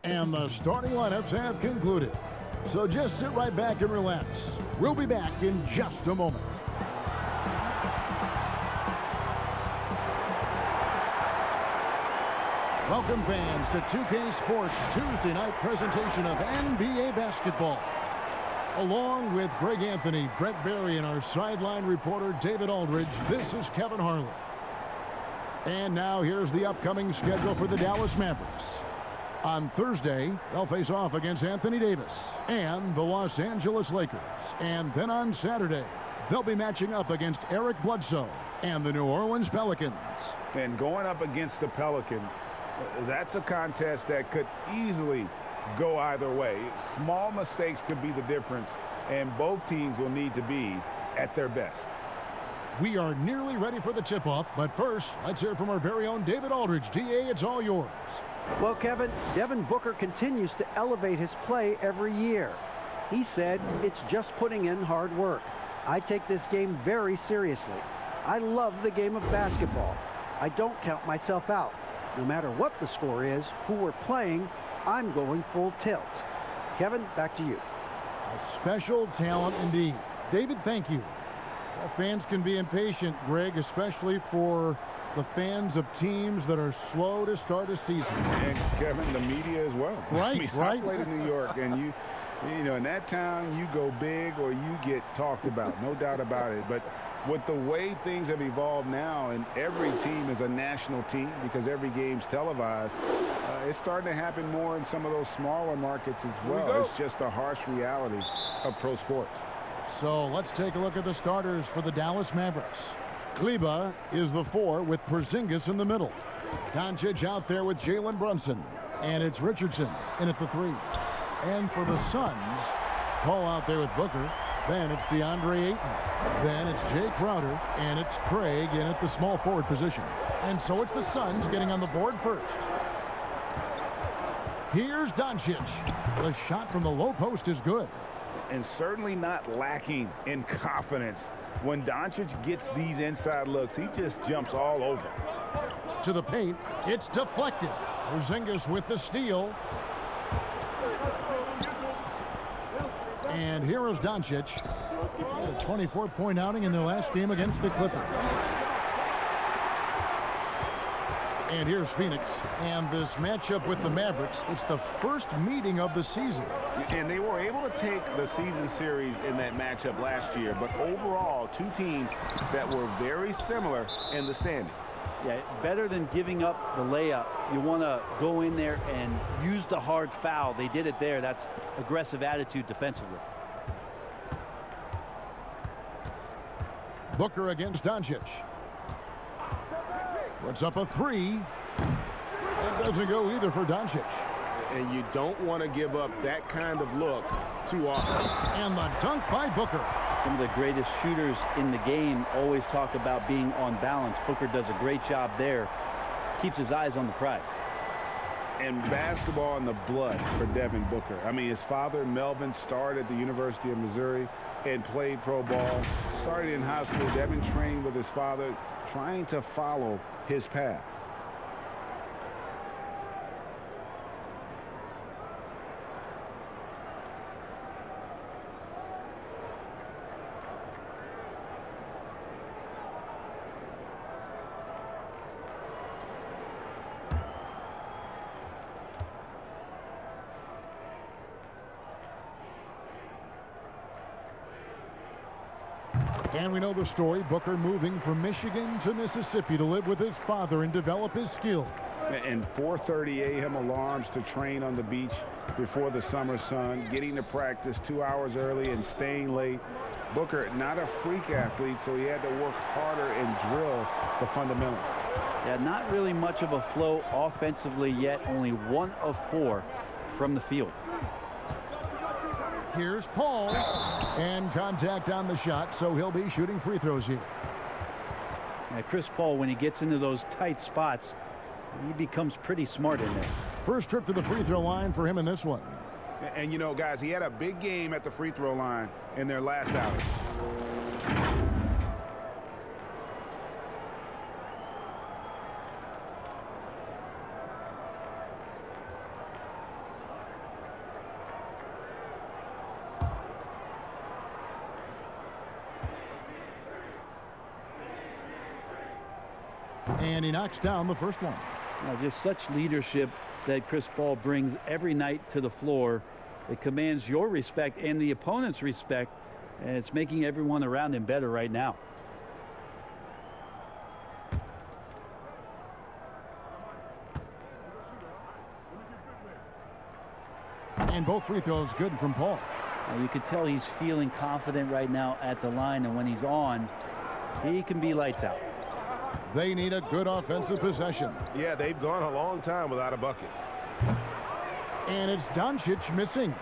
And the starting lineups have concluded. So just sit right back and relax. We'll be back in just a moment. Welcome, fans, to 2K Sports Tuesday night presentation of NBA basketball. Along with Greg Anthony, Brett Berry, and our sideline reporter David Aldridge, this is Kevin Harlan. And now here's the upcoming schedule for the Dallas Mavericks. On Thursday, they'll face off against Anthony Davis and the Los Angeles Lakers. And then on Saturday, they'll be matching up against Eric Bledsoe and the New Orleans Pelicans. And going up against the Pelicans, that's a contest that could easily go either way. Small mistakes could be the difference, and both teams will need to be at their best. We are nearly ready for the tip-off, but first, let's hear from our very own David Aldridge. DA, it's all yours. Well, Kevin, Devin Booker continues to elevate his play every year. He said it's just putting in hard work. I take this game very seriously. I love the game of basketball. I don't count myself out. No matter what the score is, who we're playing, I'm going full tilt. Kevin, back to you. A special talent indeed. David, thank you. Well, fans can be impatient, Greg, especially for the fans of teams that are slow to start a season. And Kevin, the media as well. Right, right. I played in New York, and you know, in that town, you go big or you get talked about, no doubt about it. But with the way things have evolved now, and every team is a national team because every game's televised, it's starting to happen more in some of those smaller markets as well. It's just a harsh reality of pro sports. So let's take a look at the starters for the Dallas Mavericks. Kleba is the 4 with Porzingis in the middle. Doncic out there with Jalen Brunson. And it's Richardson in at the 3. And for the Suns, Paul out there with Booker. Then it's DeAndre Ayton. Then it's Jay Crowder. And it's Craig in at the small forward position. And so it's the Suns getting on the board first. Here's Doncic. The shot from the low post is good. And certainly not lacking in confidence. When Doncic gets these inside looks, he just jumps all over. To the paint, it's deflected. Porzingis with the steal. And here is Doncic. Had a 24-point outing in their last game against the Clippers. And here's Phoenix. And this matchup with the Mavericks, it's the first meeting of the season. And they were able to take the season series in that matchup last year. But overall, two teams that were very similar in the standings. Yeah, better than giving up the layup. You want to go in there and use the hard foul. They did it there. That's aggressive attitude defensively. Booker against Doncic. Puts up a 3. That doesn't go either for Doncic. And you don't want to give up that kind of look too often. And the dunk by Booker. Some of the greatest shooters in the game always talk about being on balance. Booker does a great job there. Keeps his eyes on the prize. And basketball in the blood for Devin Booker. I mean, his father, Melvin, started at the University of Missouri and played pro ball. Started in high school. Devin trained with his father, trying to follow his path. And we know the story. Booker moving from Michigan to Mississippi to live with his father and develop his skills. And 4:30 a.m. alarms to train on the beach before the summer sun, getting to practice 2 hours early and staying late. Booker, not a freak athlete, so he had to work harder and drill the fundamentals. Yeah, not really much of a flow offensively yet. Only 1 of 4 from the field. Here's Paul. And contact on the shot, so he'll be shooting free throws here. Yeah, Chris Paul, when he gets into those tight spots, he becomes pretty smart in there. First trip to the free throw line for him in this one. And you know, guys, he had a big game at the free throw line in their last outing. And he knocks down the first one. Just such leadership that Chris Paul brings every night to the floor. It commands your respect and the opponent's respect, and it's making everyone around him better right now. And both free throws good from Paul. You can tell he's feeling confident right now at the line, and when he's on, he can be lights out. They need a good offensive possession. Yeah, they've gone a long time without a bucket. And it's Doncic missing.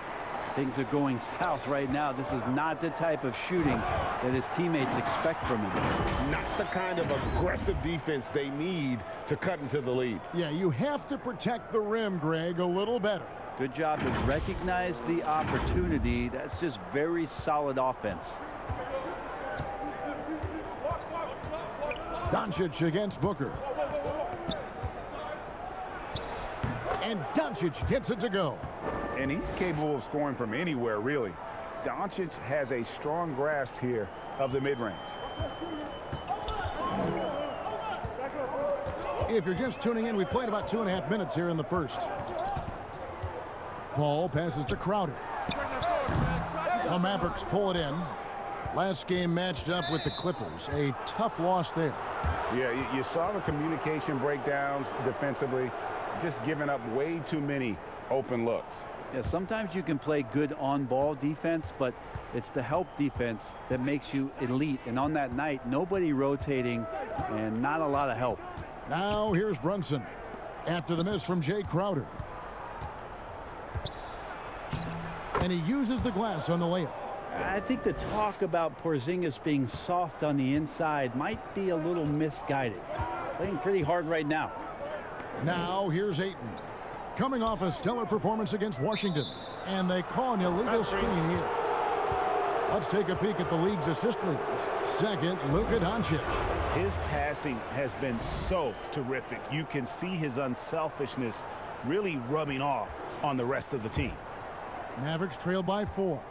Things are going south right now. This is not the type of shooting that his teammates expect from him. Not the kind of aggressive defense they need to cut into the lead. Yeah, you have to protect the rim, Greg, a little better. Good job to recognize the opportunity. That's just very solid offense. Doncic against Booker. And Doncic gets it to go. And he's capable of scoring from anywhere, really. Doncic has a strong grasp here of the mid-range. If you're just tuning in, we played about 2.5 minutes here in the first. Paul passes to Crowder. The Mavericks pull it in. Last game matched up with the Clippers. A tough loss there. Yeah, you saw the communication breakdowns defensively, just giving up way too many open looks. Yeah, sometimes you can play good on-ball defense, but it's the help defense that makes you elite. And on that night, nobody rotating and not a lot of help. Now here's Brunson after the miss from Jay Crowder. And he uses the glass on the layup. I think the talk about Porzingis being soft on the inside might be a little misguided. Playing pretty hard right now. Now here's Ayton. Coming off a stellar performance against Washington. And they call an illegal screen here. Let's take a peek at the league's assist leaders. Second, Luka Doncic. His passing has been so terrific. You can see his unselfishness really rubbing off on the rest of the team. Mavericks trail by 4.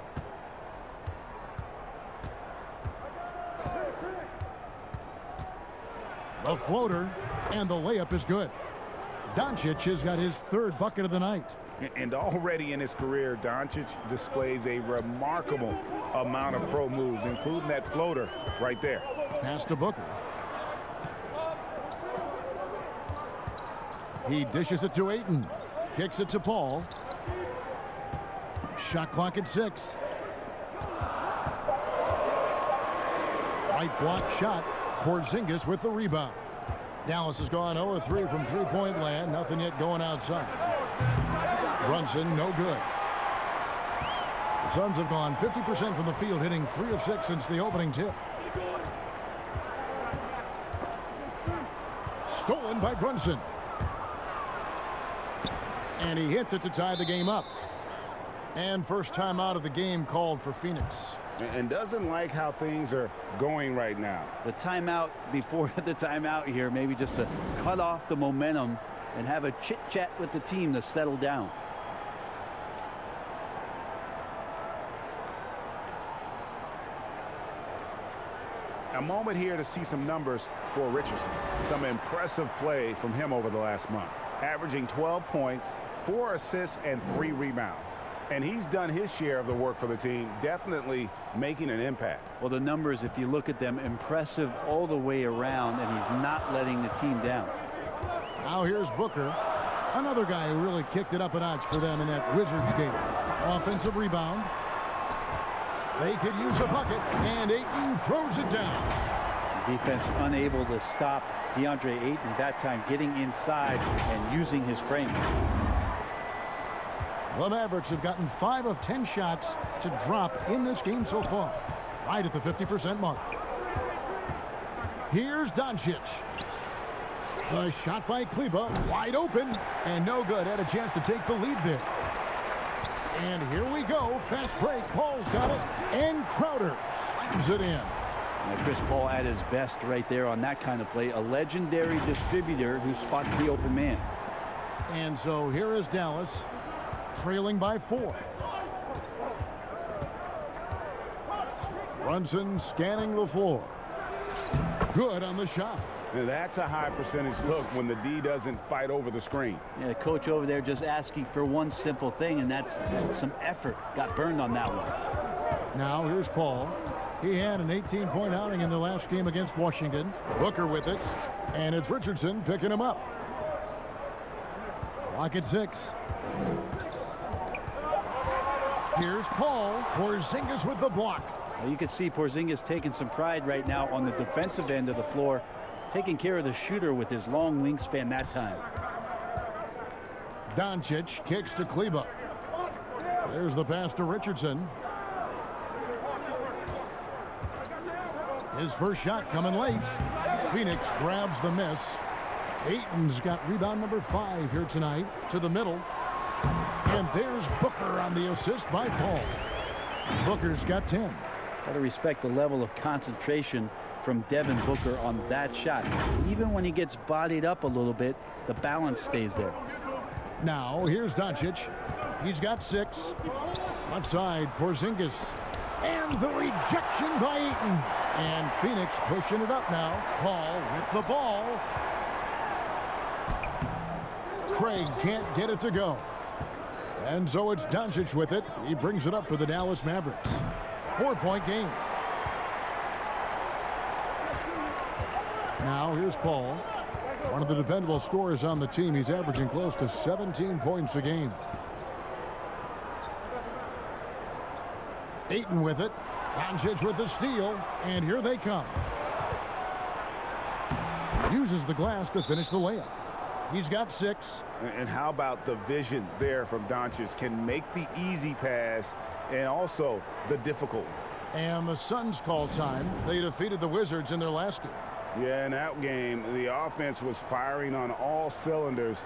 The floater, and the layup is good. Doncic has got his 3rd bucket of the night. And already in his career, Doncic displays a remarkable amount of pro moves, including that floater right there. Pass to Booker. He dishes it to Ayton. Kicks it to Paul. Shot clock at 6. Right block shot. Porzingis with the rebound. Dallas has gone 0-3 from three-point land. Nothing yet going outside. Brunson, no good. The Suns have gone 50% from the field, hitting 3 of 6 since the opening tip. Stolen by Brunson. And he hits it to tie the game up. And first time out of the game called for Phoenix. And doesn't like how things are going right now. The timeout before the timeout here, maybe just to cut off the momentum and have a chit-chat with the team to settle down. A moment here to see some numbers for Richardson. Some impressive play from him over the last month. Averaging 12 points, 4 assists, and 3 rebounds. And he's done his share of the work for the team, definitely making an impact. Well, the numbers, if you look at them, impressive all the way around, and he's not letting the team down. Now here's Booker, another guy who really kicked it up a notch for them in that Wizards game. Offensive rebound. They could use a bucket, and Ayton throws it down. Defense unable to stop DeAndre Ayton that time, getting inside and using his frame. The Mavericks have gotten 5 of 10 shots to drop in this game so far, right at the 50% mark. Here's Doncic. A shot by Kleba, wide open, and no good. Had a chance to take the lead there. And here we go. Fast break. Paul's got it, and Crowder slams it in. Chris Paul at his best right there on that kind of play. A legendary distributor who spots the open man. And so here is Dallas, trailing by 4. Brunson scanning the floor. Good on the shot. Now, that's a high percentage look when the D doesn't fight over the screen. Yeah, the coach over there just asking for one simple thing, and that's some effort. Got burned on that one. Now here's Paul. He had an 18-point outing in the last game against Washington. Booker with it, and it's Richardson picking him up. Clock at 6. Here's Paul. Porzingis with the block. Well, you can see Porzingis taking some pride right now on the defensive end of the floor, taking care of the shooter with his long wingspan that time. Doncic kicks to Kleber. There's the pass to Richardson. His first shot coming late. Phoenix grabs the miss. Ayton's got rebound number 5 here tonight. To the middle. And there's Booker on the assist by Paul. Booker's got 10. Got to respect the level of concentration from Devin Booker on that shot. Even when he gets bodied up a little bit, the balance stays there. Now here's Doncic. He's got 6. Left side, Porzingis. And the rejection by Ayton. And Phoenix pushing it up now. Paul with the ball. Craig can't get it to go. And so it's Doncic with it. He brings it up for the Dallas Mavericks. 4-point game. Now here's Paul. One of the dependable scorers on the team. He's averaging close to 17 points a game. Ayton with it. Doncic with the steal. And here they come. Uses the glass to finish the layup. He's got 6. And how about the vision there from Doncic? Can make the easy pass and also the difficult. And the Suns call time. They defeated the Wizards in their last game. Yeah, in that game, the offense was firing on all cylinders,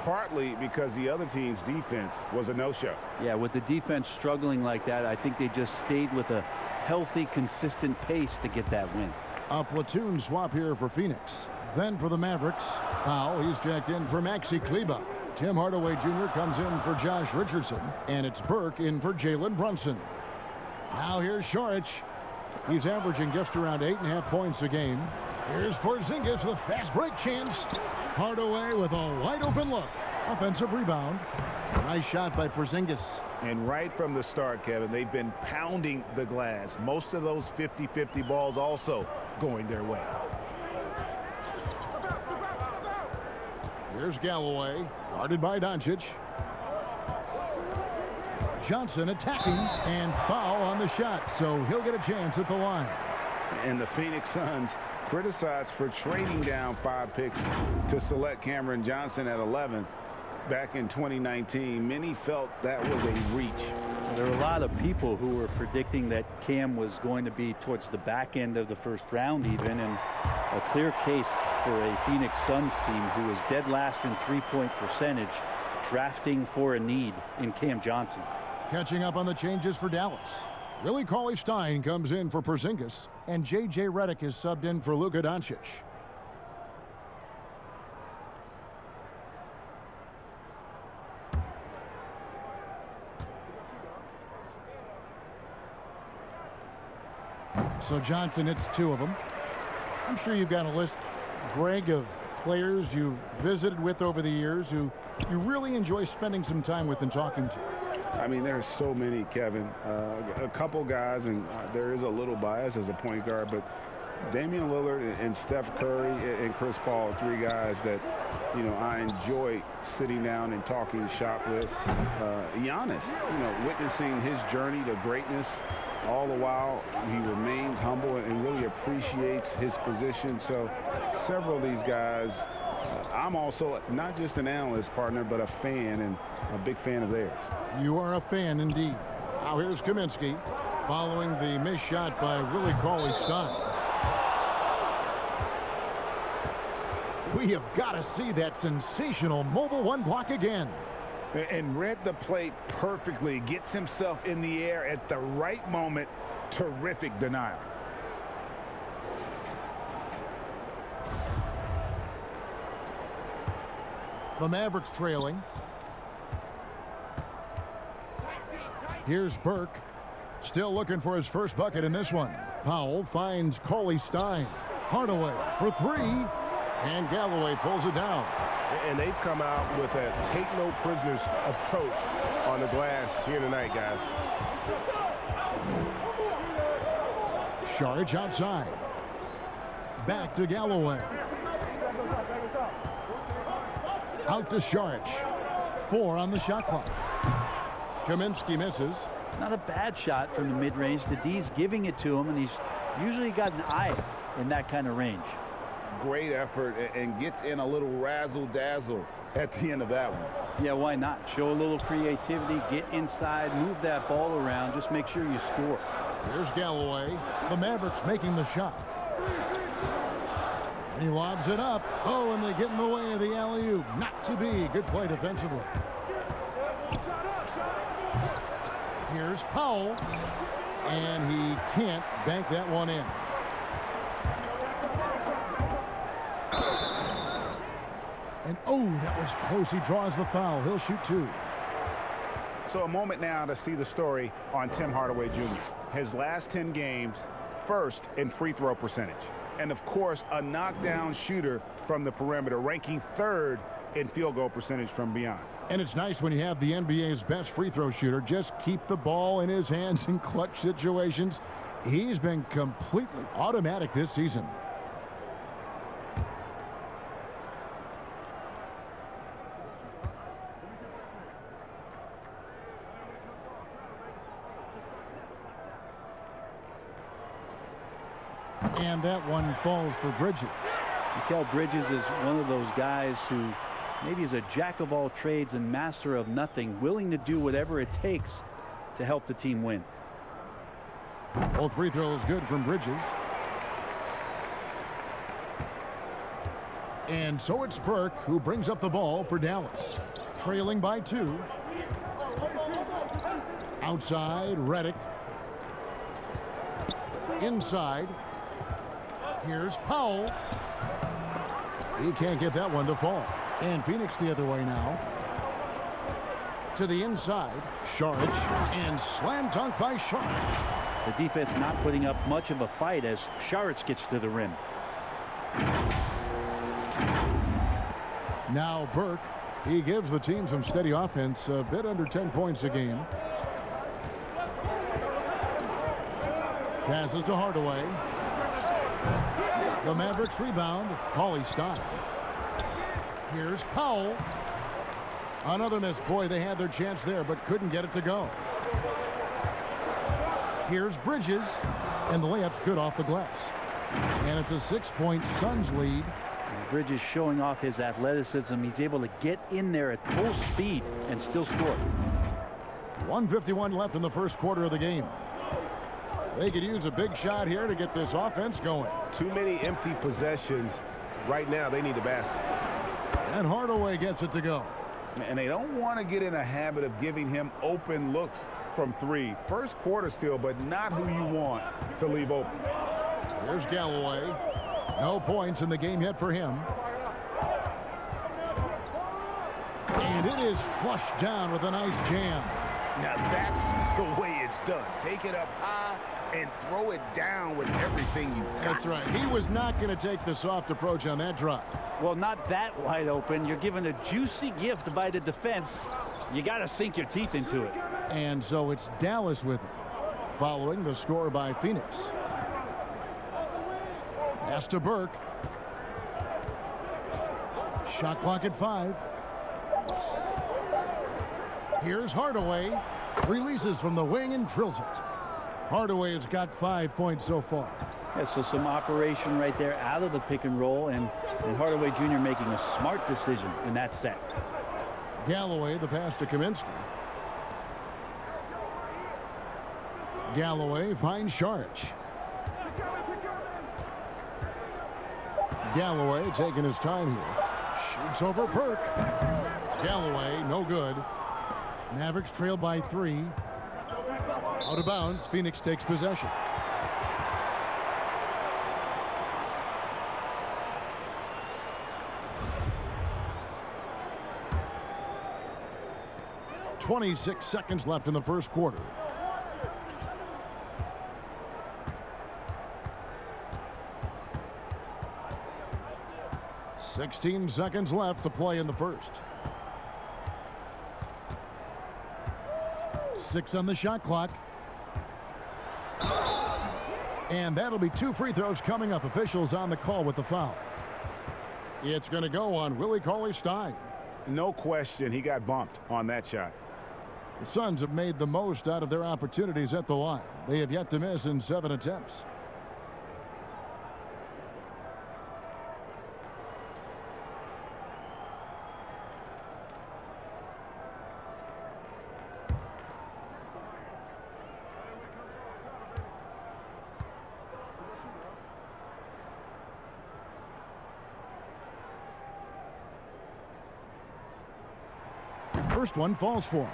partly because the other team's defense was a no-show. Yeah, with the defense struggling like that, I think they just stayed with a healthy, consistent pace to get that win. A platoon swap here for Phoenix. Then for the Mavericks, Powell, he's checked in for Maxi Kleber. Tim Hardaway Jr. comes in for Josh Richardson. And it's Burke in for Jalen Brunson. Now here's Šarić. He's averaging just around 8.5 points a game. Here's Porzingis, the fast break chance. Hardaway with a wide open look. Offensive rebound. Nice shot by Porzingis. And right from the start, Kevin, they've been pounding the glass. Most of those 50-50 balls also going their way. Here's Galloway, guarded by Doncic. Johnson attacking, and foul on the shot, so he'll get a chance at the line. And the Phoenix Suns criticized for trading down 5 picks to select Cameron Johnson at 11 back in 2019. Many felt that was a reach. There were a lot of people who were predicting that Cam was going to be towards the back end of the first round even, and a clear case for a Phoenix Suns team who was dead last in three-point percentage, drafting for a need in Cam Johnson. Catching up on the changes for Dallas. Willie Cauley-Stein comes in for Porzingis, and J.J. Redick is subbed in for Luka Doncic. So Johnson hits 2 of them. I'm sure you've got a list, Greg, of players you've visited with over the years who you really enjoy spending some time with and talking to. I mean, there's so many, Kevin. A couple guys, and there is a little bias as a point guard, but Damian Lillard and Steph Curry and Chris Paul, 3 guys that, you know, I enjoy sitting down and talking shop with. Giannis, you know, witnessing his journey to greatness. All the while, he remains humble and really appreciates his position. So several of these guys, I'm also not just an analyst, partner, but a fan, and a big fan of theirs. You are a fan indeed. Now here's Kaminsky following the missed shot by Willie Cauley-Stein. We have got to see that sensational mobile 1 block again. And read the play perfectly. Gets himself in the air at the right moment. Terrific denial. The Mavericks trailing. Here's Burke. Still looking for his first bucket in this one. Powell finds Cauley-Stein. Hardaway for 3. And Galloway pulls it down. And they've come out with a take-no-prisoners approach on the glass here tonight, guys. Sharge outside. Back to Galloway. Out to Sharge. 4 on the shot clock. Kaminsky misses. Not a bad shot from the mid-range. The D's giving it to him, and he's usually got an eye in that kind of range. Great effort and gets in a little razzle-dazzle at the end of that one. Yeah, why not? Show a little creativity, get inside, move that ball around, just make sure you score. Here's Galloway. The Mavericks making the shot. He lobs it up. Oh, and they get in the way of the alley-oop. Not to be. Good play defensively. Here's Powell. And he can't bank that one in. And oh, that was close. He draws the foul. He'll shoot 2. So a moment now to see the story on Tim Hardaway Jr. His last 10 games, first in free throw percentage. And of course, a knockdown shooter from the perimeter, ranking 3rd in field goal percentage from beyond. And it's nice when you have the NBA's best free throw shooter. Just keep the ball in his hands in clutch situations. He's been completely automatic this season. And that one falls for Bridges. Mikal Bridges is one of those guys who maybe is a jack of all trades and master of nothing, willing to do whatever it takes to help the team win. Both free throws good from Bridges. And so it's Burke who brings up the ball for Dallas. Trailing by 2. Outside, Redick. Inside. Here's Powell. He can't get that one to fall. And Phoenix the other way now. To the inside. Sharge. And slam dunk by Sharge. The defense not putting up much of a fight as Sharge gets to the rim. Now Burke. He gives the team some steady offense. A bit under 10 points a game. Passes to Hardaway. The Mavericks rebound. Cauley Stein. Here's Powell. Another miss. Boy, they had their chance there, but couldn't get it to go. Here's Bridges. And the layup's good off the glass. And it's a 6-point Suns lead. Bridges showing off his athleticism. He's able to get in there at full speed and still score. 1:51 left in the first quarter of the game. They could use a big shot here to get this offense going. Too many empty possessions. Right now, they need a basket. And Hardaway gets it to go. And they don't want to get in a habit of giving him open looks from 3. First quarter still, but not who you want to leave open. Here's Galloway. No points in the game yet for him. And it is flushed down with a nice jam. Now that's the way it's done. Take it up high and throw it down with everything you got. That's right. He was not going to take the soft approach on that drive. Well, not that wide open. You're given a juicy gift by the defense. You got to sink your teeth into it. And so it's Dallas with it, following the score by Phoenix. Pass to Burke. Shot clock at 5. Here's Hardaway. Releases from the wing and drills it. Hardaway has got 5 points so far. Yeah, so some operation right there out of the pick and roll, and Hardaway Jr. making a smart decision in that set. Galloway, the pass to Kaminsky. Galloway finds Sharge. Galloway taking his time here. Shoots over Burke. Galloway, no good. Mavericks trail by 3. Out of bounds. Phoenix takes possession. .26 seconds left in the first quarter. 16 seconds left to play in the first. 6 on the shot clock. And that'll be 2 free throws coming up. Officials on the call with the foul. It's going to go on Willie Cauley-Stein. No question, he got bumped on that shot. The Suns have made the most out of their opportunities at the line. They have yet to miss in 7 attempts. First one falls for him.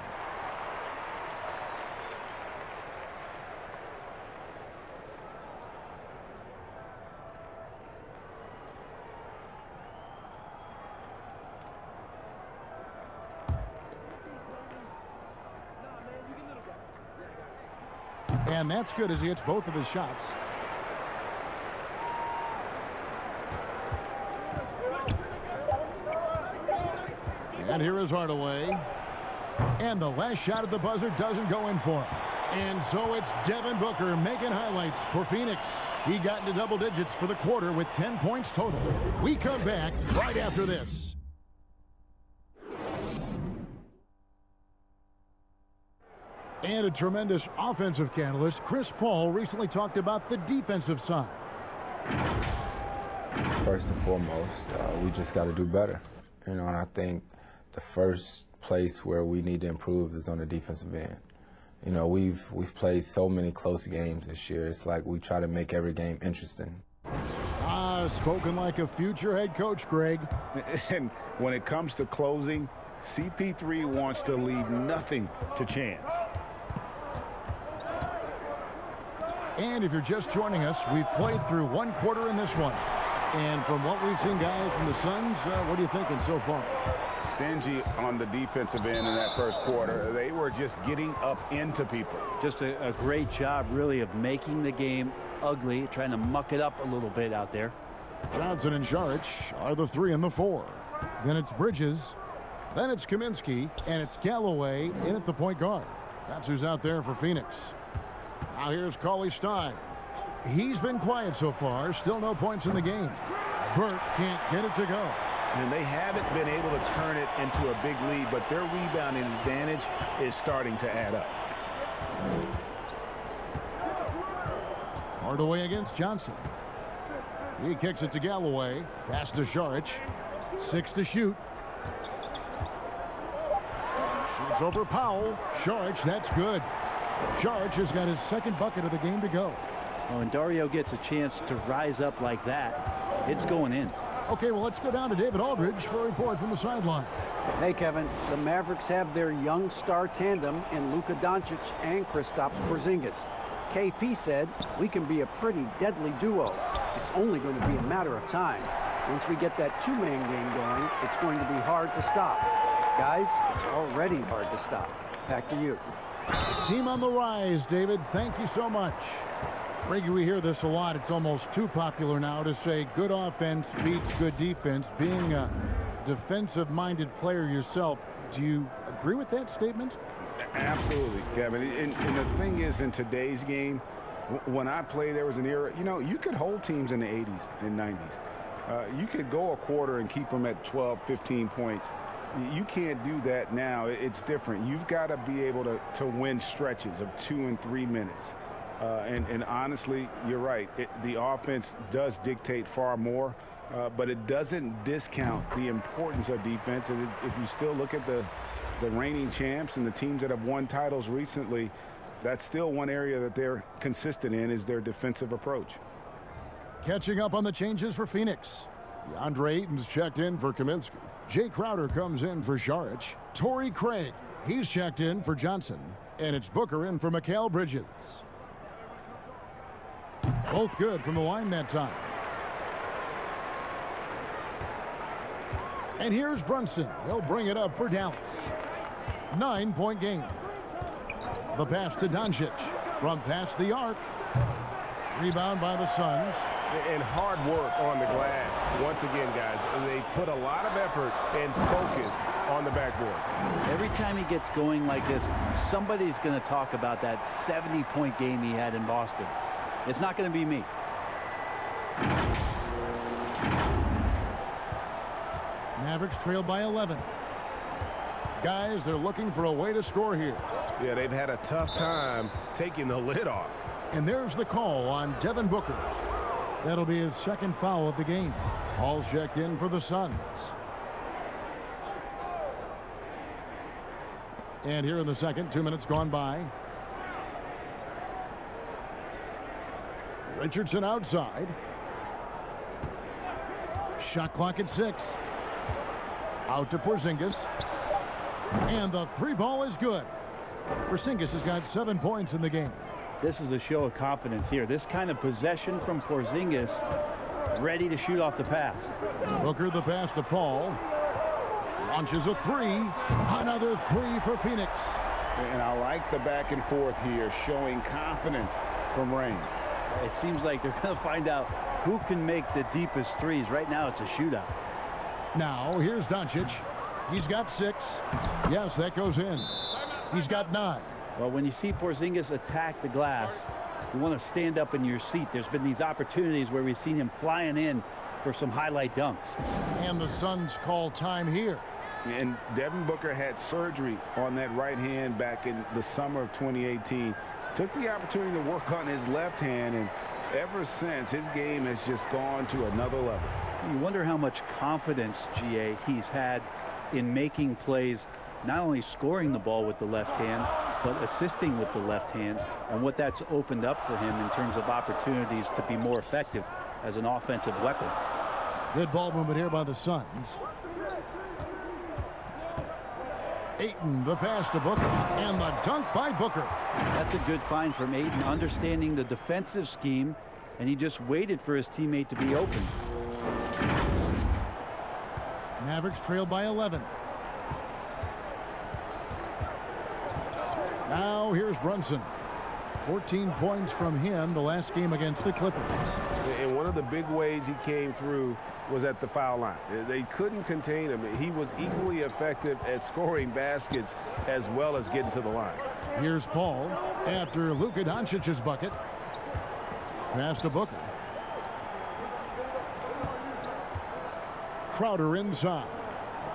And that's good as he hits both of his shots. And here is Hardaway. And the last shot at the buzzer doesn't go in for him. And so it's Devin Booker making highlights for Phoenix. He got into double digits for the quarter with 10 points total. We come back right after this. And a tremendous offensive catalyst. Chris Paul recently talked about the defensive side. First and foremost, we just got to do better. You know, and I think the first place where we need to improve is on the defensive end. You know, we've played so many close games this year. It's like we try to make every game interesting. Spoken like a future head coach, Greg. And when it comes to closing, CP3 wants to leave nothing to chance. And if you're just joining us, we've played through 1 quarter in this one. And from what we've seen, guys, from the Suns, what are you thinking so far? Stingy on the defensive end in that first quarter. They were just getting up into people. Just a great job, really, of making the game ugly, trying to muck it up a little bit out there. Johnson and Saric are the 3 and the 4. Then it's Bridges. Then it's Kaminsky. And it's Galloway in at the point guard. That's who's out there for Phoenix. Now here's Cauley-Stein. He's been quiet so far. Still no points in the game. Burke can't get it to go. And they haven't been able to turn it into a big lead, but their rebounding advantage is starting to add up. Hardaway against Johnson. He kicks it to Galloway. Pass to Saric. 6 to shoot. Shoots over Powell. Saric, that's good. Saric has got his 2nd bucket of the game to go. Well, when Dario gets a chance to rise up like that, it's going in. Okay, well, let's go down to David Aldridge for a report from the sideline. Hey, Kevin, the Mavericks have their young star tandem in Luka Doncic and Kristaps Porzingis. KP said, we can be a pretty deadly duo. It's only going to be a matter of time. Once we get that 2-man game going, it's going to be hard to stop. Guys, it's already hard to stop. Back to you. Team on the rise, David. Thank you so much. Reggie, we hear this a lot. It's almost too popular now to say good offense beats good defense. Being a defensive-minded player yourself, do you agree with that statement? Absolutely, Kevin. And the thing is, in today's game, when I played, there was an era, you know, you could hold teams in the 80s and 90s. You could go a quarter and keep them at 12, 15 points. You can't do that now. It's different. You've got to be able to win stretches of 2 and 3 minutes. And honestly, you're right. The offense does dictate far more, but it doesn't discount the importance of defense. And if you still look at the reigning champs and the teams that have won titles recently, that's still one area that they're consistent in, is their defensive approach. Catching up on the changes for Phoenix. DeAndre Ayton's checked in for Kaminsky. Jay Crowder comes in for Saric. Torrey Craig, he's checked in for Johnson. And it's Booker in for Mikal Bridges. Both good from the line that time. And here's Brunson. He'll bring it up for Dallas. 9-point game. The pass to Doncic from past the arc. Rebound by the Suns. And hard work on the glass. Once again, guys, they put a lot of effort and focus on the backboard. Every time he gets going like this, somebody's going to talk about that 70-point game he had in Boston. It's not going to be me. Mavericks trail by 11. Guys, they're looking for a way to score here. Yeah, they've had a tough time taking the lid off. And there's the call on Devin Booker. That'll be his second foul of the game. Paul's checked in for the Suns. And here in the second, 2 minutes gone by. Richardson outside. Shot clock at 6. Out to Porzingis. And the three ball is good. Porzingis has got 7 points in the game. This is a show of confidence here. This kind of possession from Porzingis, ready to shoot off the pass. Booker the pass to Paul. Launches a three. Another three for Phoenix. And I like the back and forth here, showing confidence from range. It seems like they're going to find out who can make the deepest threes. Right now, it's a shootout. Now, here's Doncic. He's got 6. Yes, that goes in. He's got 9. Well, when you see Porzingis attack the glass, you want to stand up in your seat. There's been these opportunities where we've seen him flying in for some highlight dunks. And the Suns call time here. And Devin Booker had surgery on that right hand back in the summer of 2018. Took the opportunity to work on his left hand, and ever since, his game has just gone to another level. You wonder how much confidence, GA, he's had in making plays, not only scoring the ball with the left hand, but assisting with the left hand, and what that's opened up for him in terms of opportunities to be more effective as an offensive weapon. Good ball movement here by the Suns. Ayton, the pass to Booker, and the dunk by Booker. That's a good find from Ayton, understanding the defensive scheme, and he just waited for his teammate to be open. Mavericks trail by 11. Now here's Brunson. 14 points from him the last game against the Clippers. And one of the big ways he came through was at the foul line. They couldn't contain him. He was equally effective at scoring baskets as well as getting to the line. Here's Paul after Luka Doncic's bucket. Pass to Booker. Crowder inside.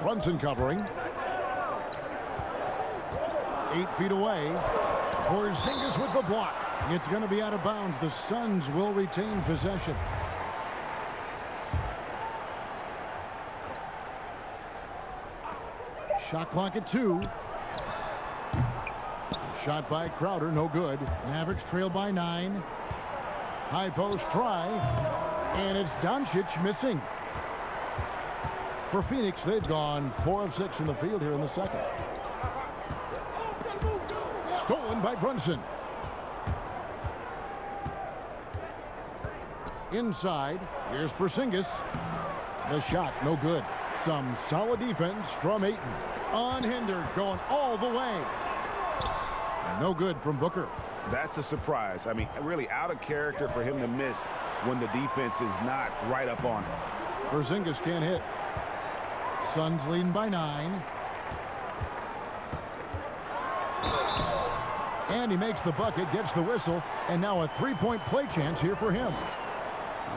Brunson covering. 8 feet away. Porzingis with the block. It's going to be out of bounds. The Suns will retain possession. Shot clock at 2. Shot by Crowder, no good. Mavericks trail by 9. High post try. And it's Doncic missing. For Phoenix, they've gone 4 of 6 from the field here in the second. Stolen by Brunson. Inside, here's Porzingis. The shot, no good. Some solid defense from Ayton. Unhindered, going all the way. No good from Booker. That's a surprise. I mean, really out of character for him to miss when the defense is not right up on him. Porzingis can't hit. Suns leading by 9. And he makes the bucket, gets the whistle, and now a three-point play chance here for him.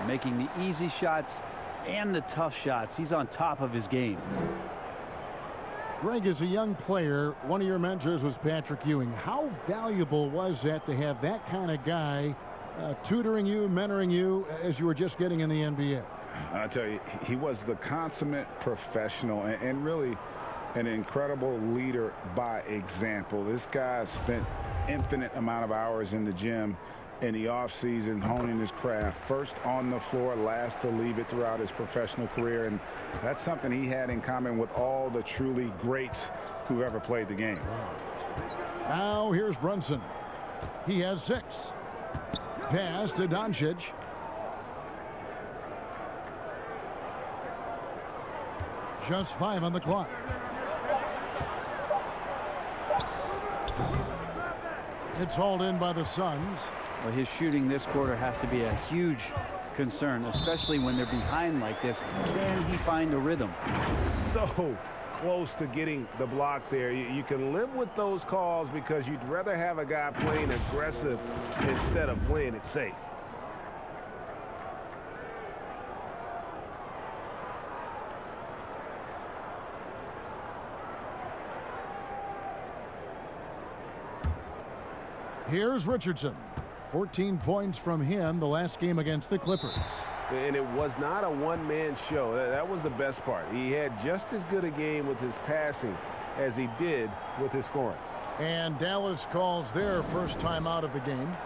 Making the easy shots and the tough shots. He's on top of his game. Greg, as a young player, one of your mentors was Patrick Ewing. How valuable was that to have that kind of guy tutoring you, mentoring you as you were just getting in the NBA? I tell you, he was the consummate professional and really an incredible leader by example. This guy spent infinite amount of hours in the gym in the offseason honing his craft, first on the floor, last to leave it throughout his professional career, and that's something he had in common with all the truly greats who've ever played the game. Now here's Brunson. He has 6. Pass to Doncic. Just 5 on the clock. It's hauled in by the Suns. Well, his shooting this quarter has to be a huge concern, especially when they're behind like this. Can he find a rhythm? So close to getting the block there. You can live with those calls because you'd rather have a guy playing aggressive instead of playing it safe. Here's Richardson. 14 points from him the last game against the Clippers. And it was not a one-man show. That was the best part. He had just as good a game with his passing as he did with his scoring. And Dallas calls their first time out of the game.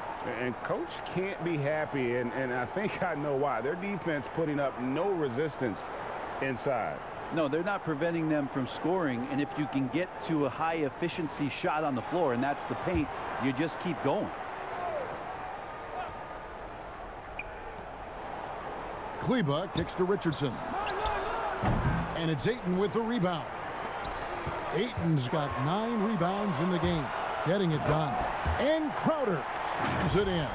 And coach can't be happy, and I think I know why. Their defense putting up no resistance inside. No, they're not preventing them from scoring, and if you can get to a high-efficiency shot on the floor, and that's the paint, you just keep going. Kleba kicks to Richardson. And it's Ayton with the rebound. Ayton's got 9 rebounds in the game, getting it done. And Crowder slams it in.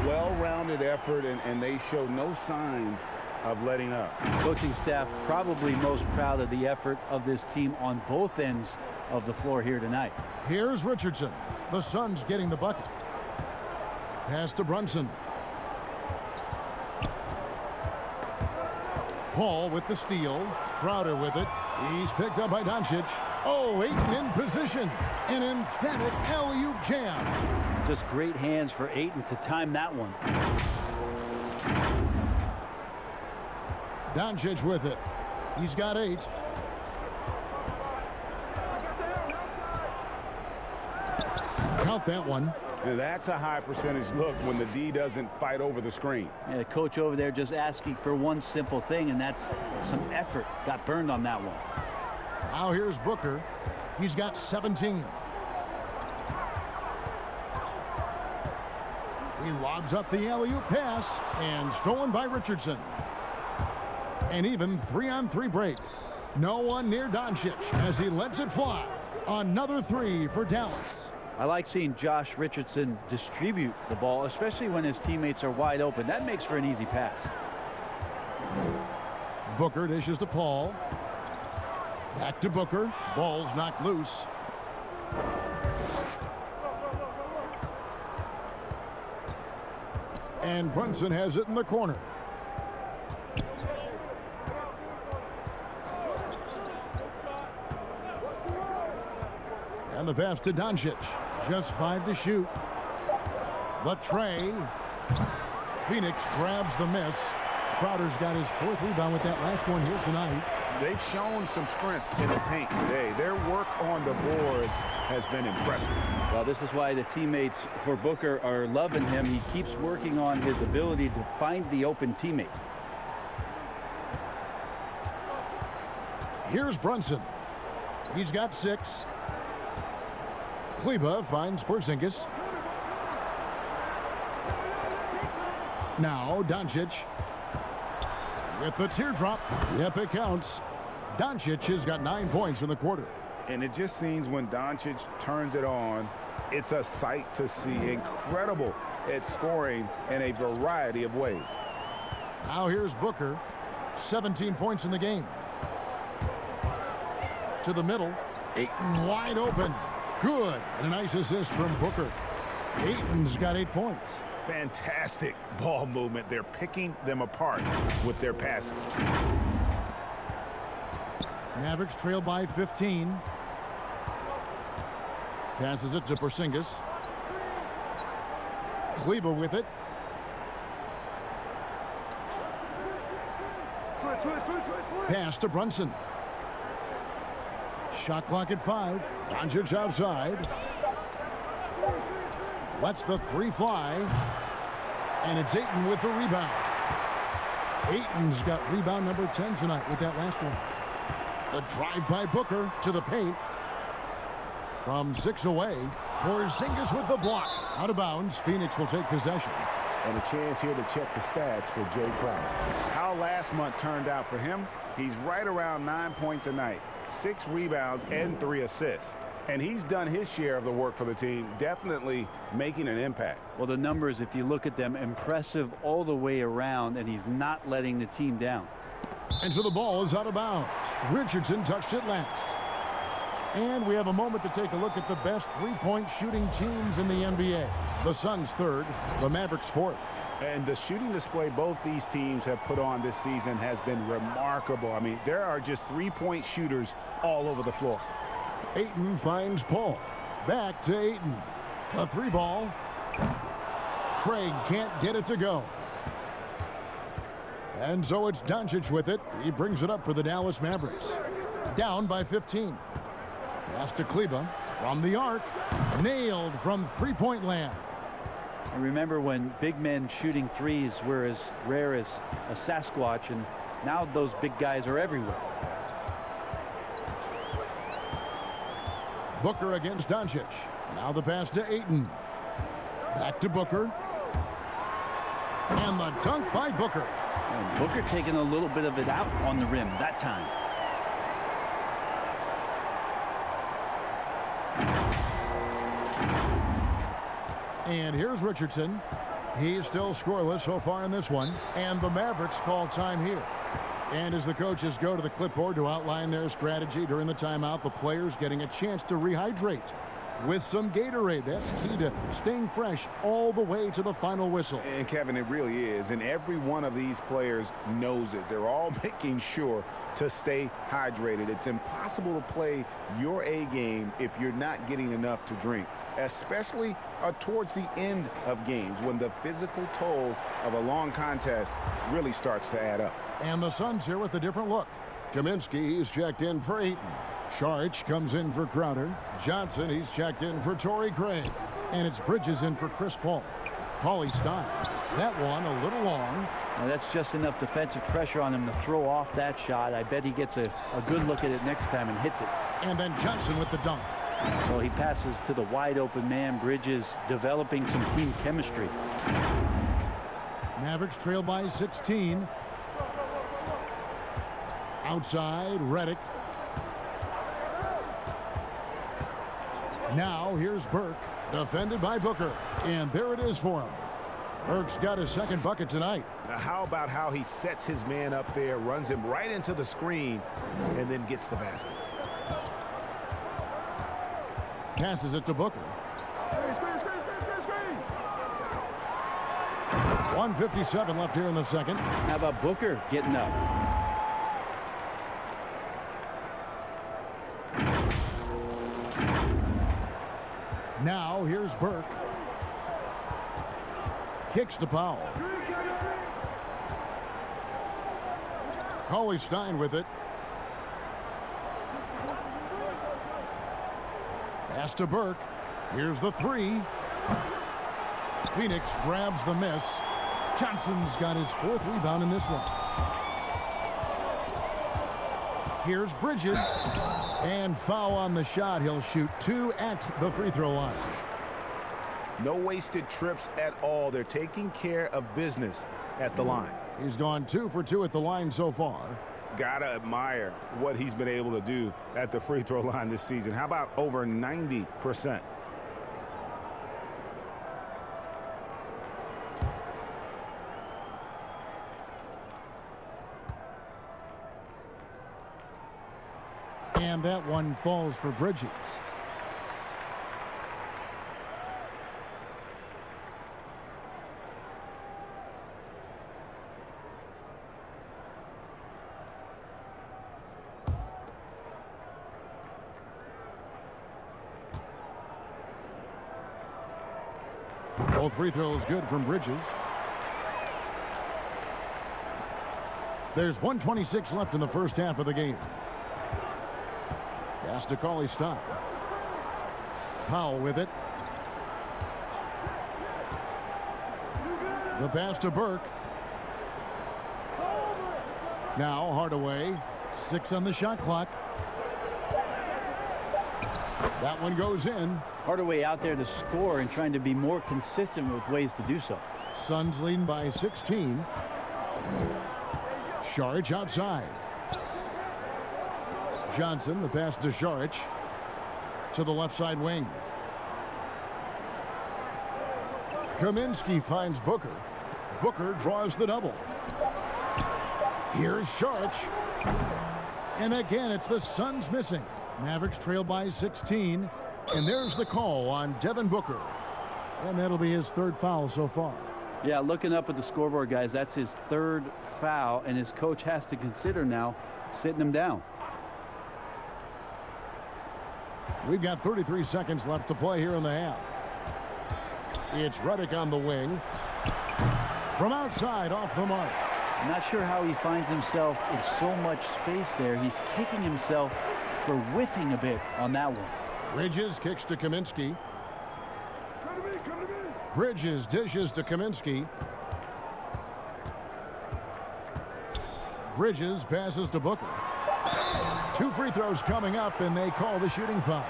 Well-rounded effort, and they show no signs of letting up. Coaching staff probably most proud of the effort of this team on both ends of the floor here tonight. Here's Richardson. The Suns getting the bucket. Pass to Brunson. Paul with the steal. Crowder with it. He's picked up by Doncic. Oh, Ayton in position. An emphatic alley-oop jam. Just great hands for Ayton to time that one. Doncic with it. He's got 8. Count that one. That's a high percentage look when the D doesn't fight over the screen. Yeah, the coach over there just asking for one simple thing, and that's some effort. Got burned on that one. Now here's Booker. He's got 17. He lobs up the alley-oop pass, and stolen by Richardson. An even 3-on-3 break. No one near Doncic as he lets it fly. Another 3 for Dallas. I like seeing Josh Richardson distribute the ball, especially when his teammates are wide open. That makes for an easy pass. Booker dishes to Paul. Back to Booker. Ball's knocked loose. And Brunson has it in the corner. And the pass to Doncic. Just 5 to shoot. The tray. Phoenix grabs the miss. Crowder's got his 4th rebound with that last one here tonight. They've shown some strength in the paint today. Their work on the boards has been impressive. Well, this is why the teammates for Booker are loving him. He keeps working on his ability to find the open teammate. Here's Brunson. He's got 6. Kleba finds Porzingis. Now Doncic with the teardrop. Yep, it counts. Doncic has got 9 points in the quarter. And it just seems when Doncic turns it on, it's a sight to see. Incredible at scoring in a variety of ways. Now here's Booker. 17 points in the game. To the middle. Ayton wide open. Good. And a nice assist from Booker. Ayton's got 8 points. Fantastic ball movement. They're picking them apart with their passing. Mavericks trail by 15. Passes it to Porzingis. Kleba with it. Pass to Brunson. Shot clock at 5. Doncic outside. Lets the 3 fly. And it's Ayton with the rebound. Ayton's got rebound number 10 tonight with that last one. The drive by Booker to the paint. From 6 away. Porzingis with the block. Out of bounds. Phoenix will take possession. And a chance here to check the stats for Jay Crowder. How last month turned out for him? He's right around 9 points a night, 6 rebounds, and 3 assists. And he's done his share of the work for the team, definitely making an impact. Well, the numbers, if you look at them, impressive all the way around, and he's not letting the team down. And so the ball is out of bounds. Richardson touched it last. And we have a moment to take a look at the best three-point shooting teams in the NBA. The Suns third, the Mavericks fourth. And the shooting display both these teams have put on this season has been remarkable. I mean, there are just three-point shooters all over the floor. Ayton finds Paul. Back to Ayton. A three ball. Craig can't get it to go. And so it's Doncic with it. He brings it up for the Dallas Mavericks. Down by 15. Pass to Kleba from the arc. Nailed from three-point land. I remember when big men shooting threes were as rare as a Sasquatch, and now those big guys are everywhere. Booker against Doncic. Now the pass to Ayton. Back to Booker. And the dunk by Booker. And Booker taking a little bit of it out on the rim that time. And here's Richardson. He's still scoreless so far in this one. And the Mavericks call time here. And as the coaches go to the clipboard to outline their strategy during the timeout, the players getting a chance to rehydrate with some Gatorade. That's key to staying fresh all the way to the final whistle. And Kevin, it really is. And every one of these players knows it. They're all making sure to stay hydrated. It's impossible to play your A game if you're not getting enough to drink, especially towards the end of games when the physical toll of a long contest really starts to add up. And the Suns here with a different look. Kaminsky, he's checked in for Ayton. Saric comes in for Crowder. Johnson, he's checked in for Torrey Craig. And it's Bridges in for Chris Paul. Cauley Stein. That one a little long. Now that's just enough defensive pressure on him to throw off that shot. I bet he gets a good look at it next time and hits it. And then Johnson with the dunk. So he passes to the wide open man. Bridges developing some team chemistry. Mavericks trail by 16. Outside, Redick. Now here's Burke, defended by Booker. And there it is for him. Burke's got his second bucket tonight. Now how about how he sets his man up there, runs him right into the screen, and then gets the basket. Passes it to Booker. 1:57 left here in the second. How about Booker getting up? Now here's Burke. Kicks to Powell. Cauley Stein with it. Pass to Burke. Here's the three. Phoenix grabs the miss. Johnson's got his fourth rebound in this one. Here's Bridges. And foul on the shot. He'll shoot 2 at the free throw line. No wasted trips at all. They're taking care of business at the line. He's gone 2 for 2 at the line so far. Gotta admire what he's been able to do at the free throw line this season. How about over 90%? And that one falls for Bridges. Both free throws good from Bridges. There's 1:26 left in the first half of the game. Pass to Cauley Stein. Powell with it. The pass to Burke. Now Hardaway. 6 on the shot clock. That one goes in. Hardaway out there to score and trying to be more consistent with ways to do so. Suns leading by 16. Saric outside. Johnson, the pass to Saric. to the left side wing. Kaminsky finds Booker. Booker draws the double. Here's Sharch. And again, it's the Suns missing. Mavericks trail by 16. And there's the call on Devin Booker. And that'll be his third foul so far. Yeah, looking up at the scoreboard, guys, that's his third foul, and his coach has to consider now sitting him down. We've got 33 seconds left to play here in the half. It's Redick on the wing. From outside, off the mark. I'm not sure how he finds himself in so much space there. He's kicking himself for whiffing a bit on that one. Bridges kicks to Kaminsky. Bridges dishes to Kaminsky. Bridges passes to Booker. 2 free throws coming up, and they call the shooting foul.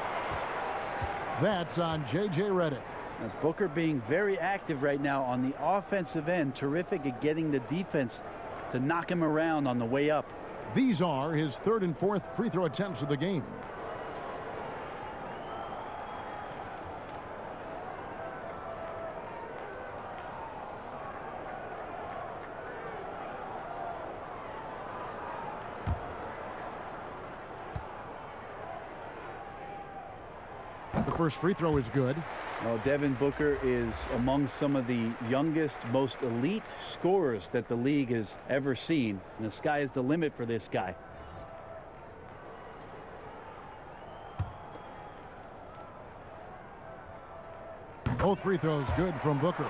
That's on J.J. Redick. Now, Booker being very active right now on the offensive end. Terrific at getting the defense to knock him around on the way up. These are his third and fourth free throw attempts of the game. The first free throw is good. Well, Devin Booker is among some of the youngest, most elite scorers that the league has ever seen. And the sky is the limit for this guy. Both free throws good from Booker.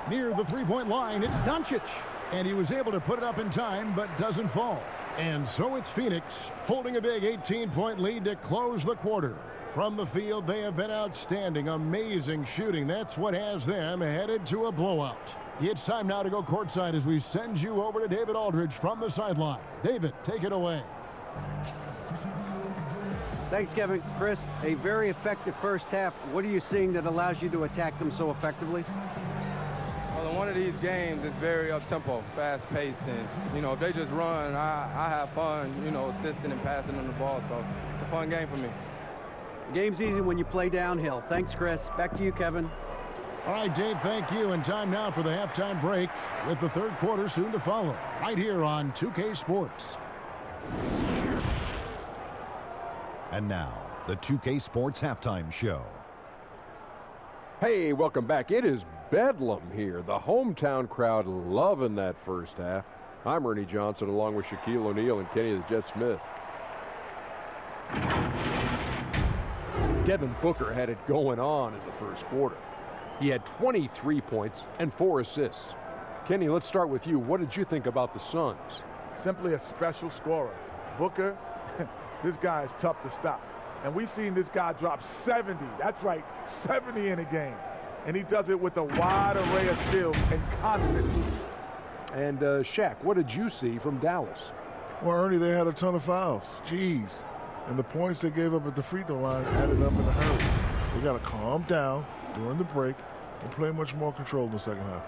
Near the three-point line, it's Doncic. And he was able to put it up in time, but doesn't fall. And so it's Phoenix holding a big 18-point lead to close the quarter. From the field, they have been outstanding. Amazing shooting. That's what has them headed to a blowout. It's time now to go courtside as we send you over to David Aldridge from the sideline. David, take it away. Thanks, Kevin. Chris, a very effective first half. What are you seeing that allows you to attack them so effectively? Well, in one of these games, it's very up-tempo, fast-paced, and, you know, if they just run, I have fun, you know, assisting and passing them the ball, so it's a fun game for me. Game's easy when you play downhill. Thanks, Chris. Back to you, Kevin. All right, Dave, thank you. And time now for the halftime break with the third quarter soon to follow right here on 2K Sports. And now, the 2K Sports Halftime Show. Hey, welcome back. It is bedlam here. The hometown crowd loving that first half. I'm Ernie Johnson along with Shaquille O'Neal and Kenny the Jet Smith. Devin Booker had it going on in the first quarter. He had 23 points and 4 assists. Kenny, let's start with you. What did you think about the Suns? Simply a special scorer. Booker, this guy is tough to stop. And we've seen this guy drop 70. That's right, 70 in a game. And he does it with a wide array of skills and constantly. And Shaq, what did you see from Dallas? Well, Ernie, they had a ton of fouls. Jeez. And the points they gave up at the free throw line added up in a hurry. They got to calm down during the break and play much more control in the second half.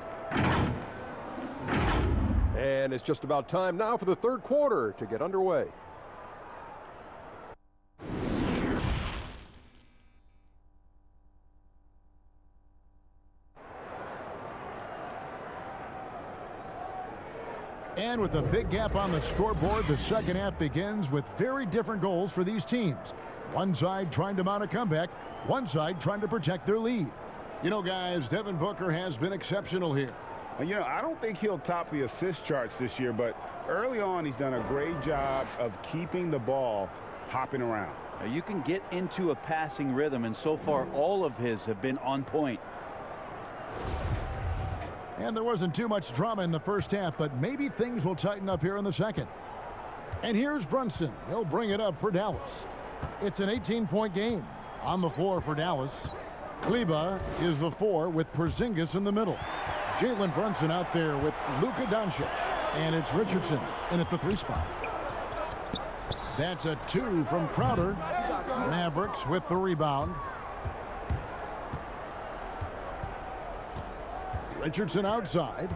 And it's just about time now for the third quarter to get underway. And with a big gap on the scoreboard, the second half begins with very different goals for these teams. One side trying to mount a comeback, one side trying to protect their lead. You know, guys, Devin Booker has been exceptional here. You know, I don't think he'll top the assist charts this year, but early on he's done a great job of keeping the ball hopping around. Now, you can get into a passing rhythm, and so far all of his have been on point. And there wasn't too much drama in the first half, but maybe things will tighten up here in the second. And here's Brunson. He'll bring it up for Dallas. It's an 18-point game. On the floor for Dallas, Kleba is the 4 with Porzingis in the middle. Jalen Brunson out there with Luka Doncic. And it's Richardson in at the 3 spot. That's a 2 from Crowder. Mavericks with the rebound. Richardson outside.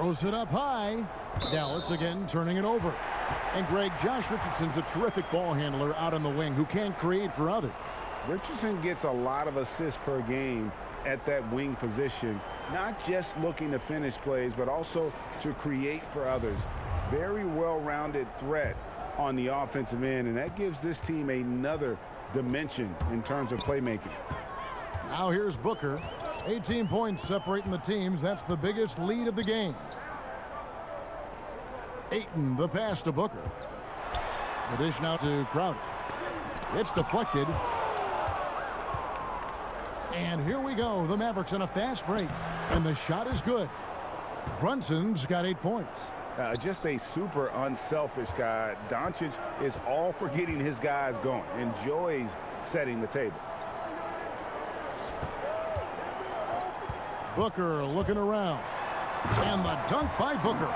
Throws it up high. Dallas again turning it over. And Greg, Josh Richardson's a terrific ball handler out on the wing who can create for others. Richardson gets a lot of assists per game at that wing position, not just looking to finish plays, but also to create for others. Very well-rounded threat on the offensive end, and that gives this team another dimension in terms of playmaking. Now here's Booker. 18 points separating the teams. That's the biggest lead of the game. Ayton, the pass to Booker. The dish now to Crowder. It's deflected. And here we go. The Mavericks on a fast break. And the shot is good. Brunson's got 8 points. Just a super unselfish guy. Doncic is all for getting his guys going. Enjoys setting the table. Booker looking around. And the dunk by Booker.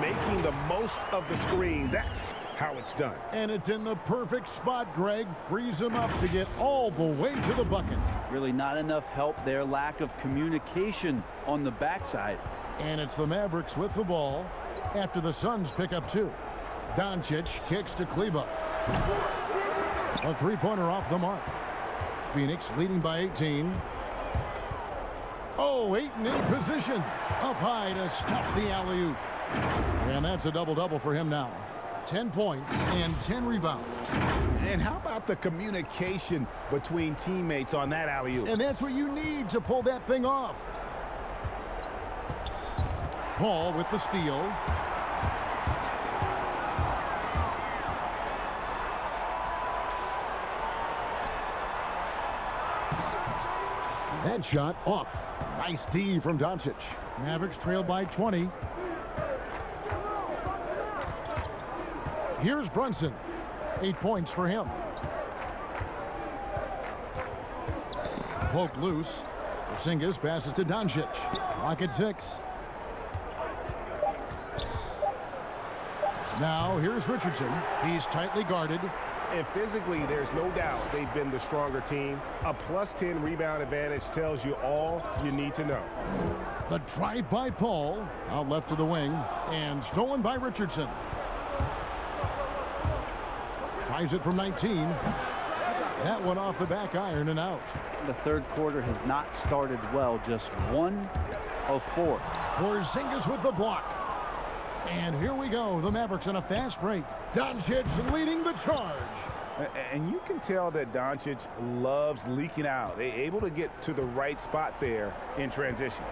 Making the most of the screen. That's how it's done. And it's in the perfect spot, Greg. Frees him up to get all the way to the bucket. Really not enough help there. Lack of communication on the backside. And it's the Mavericks with the ball after the Suns pick up 2. Doncic kicks to Kleber. A three-pointer off the mark. Phoenix leading by 18. Oh, Ayton in position. Up high to stuff the alley-oop. And that's a double-double for him now. 10 points and 10 rebounds. And how about the communication between teammates on that alley-oop? And that's what you need to pull that thing off. Paul with the steal. That shot off. Nice D from Doncic. Mavericks trail by 20. Here's Brunson. 8 points for him. Poked loose. Porzingis passes to Doncic. Clock at 6. Now here's Richardson. He's tightly guarded. And physically, there's no doubt they've been the stronger team. A +10 rebound advantage tells you all you need to know. The drive by Paul. Out left to the wing. And stolen by Richardson. Tries it from 19. That one off the back iron and out. The third quarter has not started well. Just 1 of 4. Porzingis with the block. And here we go. The Mavericks on a fast break. Doncic leading the charge. And you can tell that Doncic loves leaking out. They're able to get to the right spot there in transition.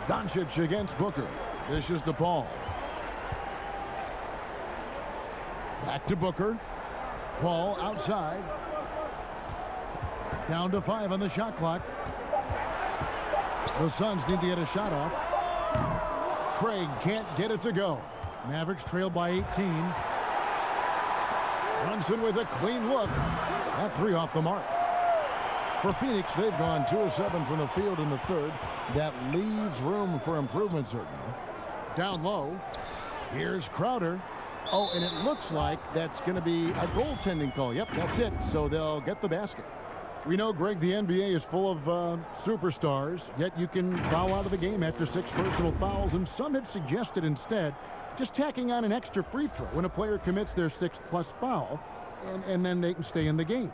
Doncic against Booker. This is DePaul. Back to Booker. Paul outside. Down to 5 on the shot clock. The Suns need to get a shot off. Craig can't get it to go. Mavericks trail by 18. Brunson with a clean look. That 3 off the mark. For Phoenix, they've gone 2 of 7 from the field in the third. That leaves room for improvement, certainly. Down low. Here's Crowder. Oh, and it looks like that's going to be a goaltending call. Yep, that's it. So they'll get the basket. We know, Greg, the NBA is full of superstars, yet you can foul out of the game after 6 personal fouls, and some have suggested instead just tacking on an extra free throw when a player commits their 6th+ foul, and then they can stay in the game.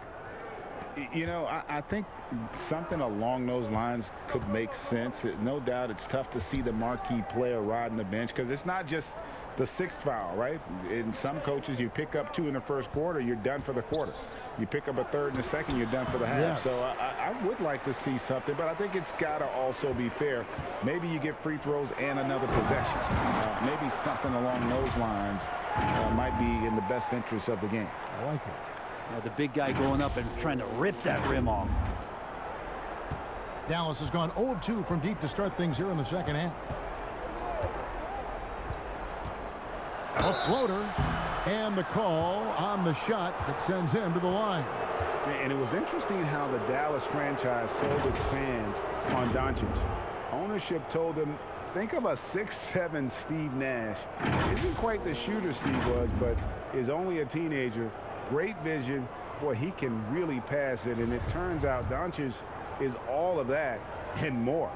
You know, I think something along those lines could make sense. No doubt it's tough to see the marquee player riding the bench because it's not just the 6th foul, right? In some coaches, you pick up 2 in the first quarter, you're done for the quarter. You pick up a 3rd in the second, you're done for the half. Yes. So I would like to see something, but I think it's got to also be fair. Maybe you get free throws and another possession. Maybe something along those lines might be in the best interest of the game. I like it. Yeah, the big guy going up and trying to rip that rim off. Dallas has gone 0 of 2 from deep to start things here in the second half. A floater, and the call on the shot that sends him to the line. And it was interesting how the Dallas franchise sold its fans on Doncic. Ownership told them, think of a 6'7" Steve Nash. Isn't quite the shooter Steve was, but is only a teenager. Great vision. Boy, he can really pass it. And it turns out Doncic is all of that and more.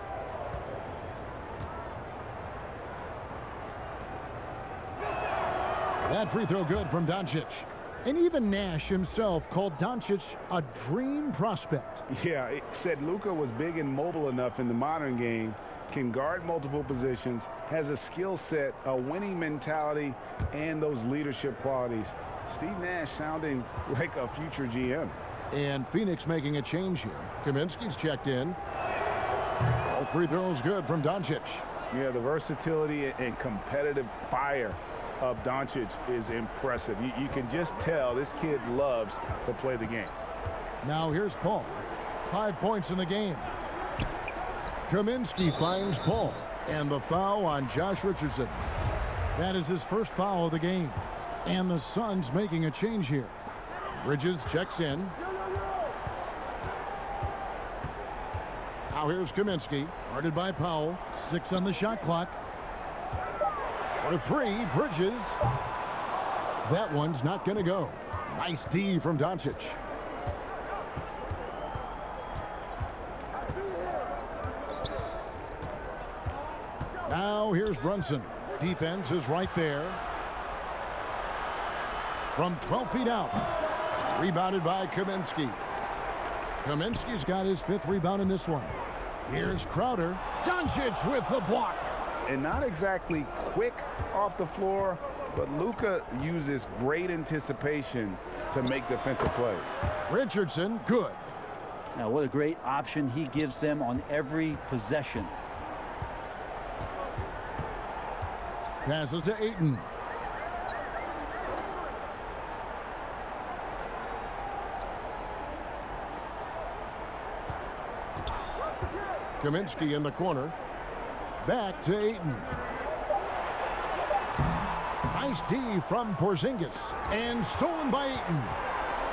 That free throw good from Doncic. And even Nash himself called Doncic a dream prospect. Yeah, it said Luka was big and mobile enough in the modern game, can guard multiple positions, has a skill set, a winning mentality, and those leadership qualities. Steve Nash sounding like a future GM. And Phoenix making a change here. Kaminsky's checked in. All free throws good from Doncic. Yeah, the versatility and competitive fire of Doncic is impressive. You can just tell this kid loves to play the game. Now here's Paul. 5 points in the game. Kaminsky finds Paul. And the foul on Josh Richardson. That is his first foul of the game. And the Suns making a change here. Bridges checks in. Now here's Kaminsky. Guarded by Powell. 6 on the shot clock. For 3, Bridges. That one's not going to go. Nice D from Doncic. Now here's Brunson. Defense is right there. From 12 feet out. Rebounded by Kaminsky. Kaminsky's got his 5th rebound in this one. Here's Crowder. Doncic with the block. And not exactly quick off the floor, but Luka uses great anticipation to make defensive plays. Richardson, good. Now, what a great option he gives them on every possession. Passes to Ayton. Kaminsky in the corner. Back to Ayton. Nice D from Porzingis. And stolen by Ayton.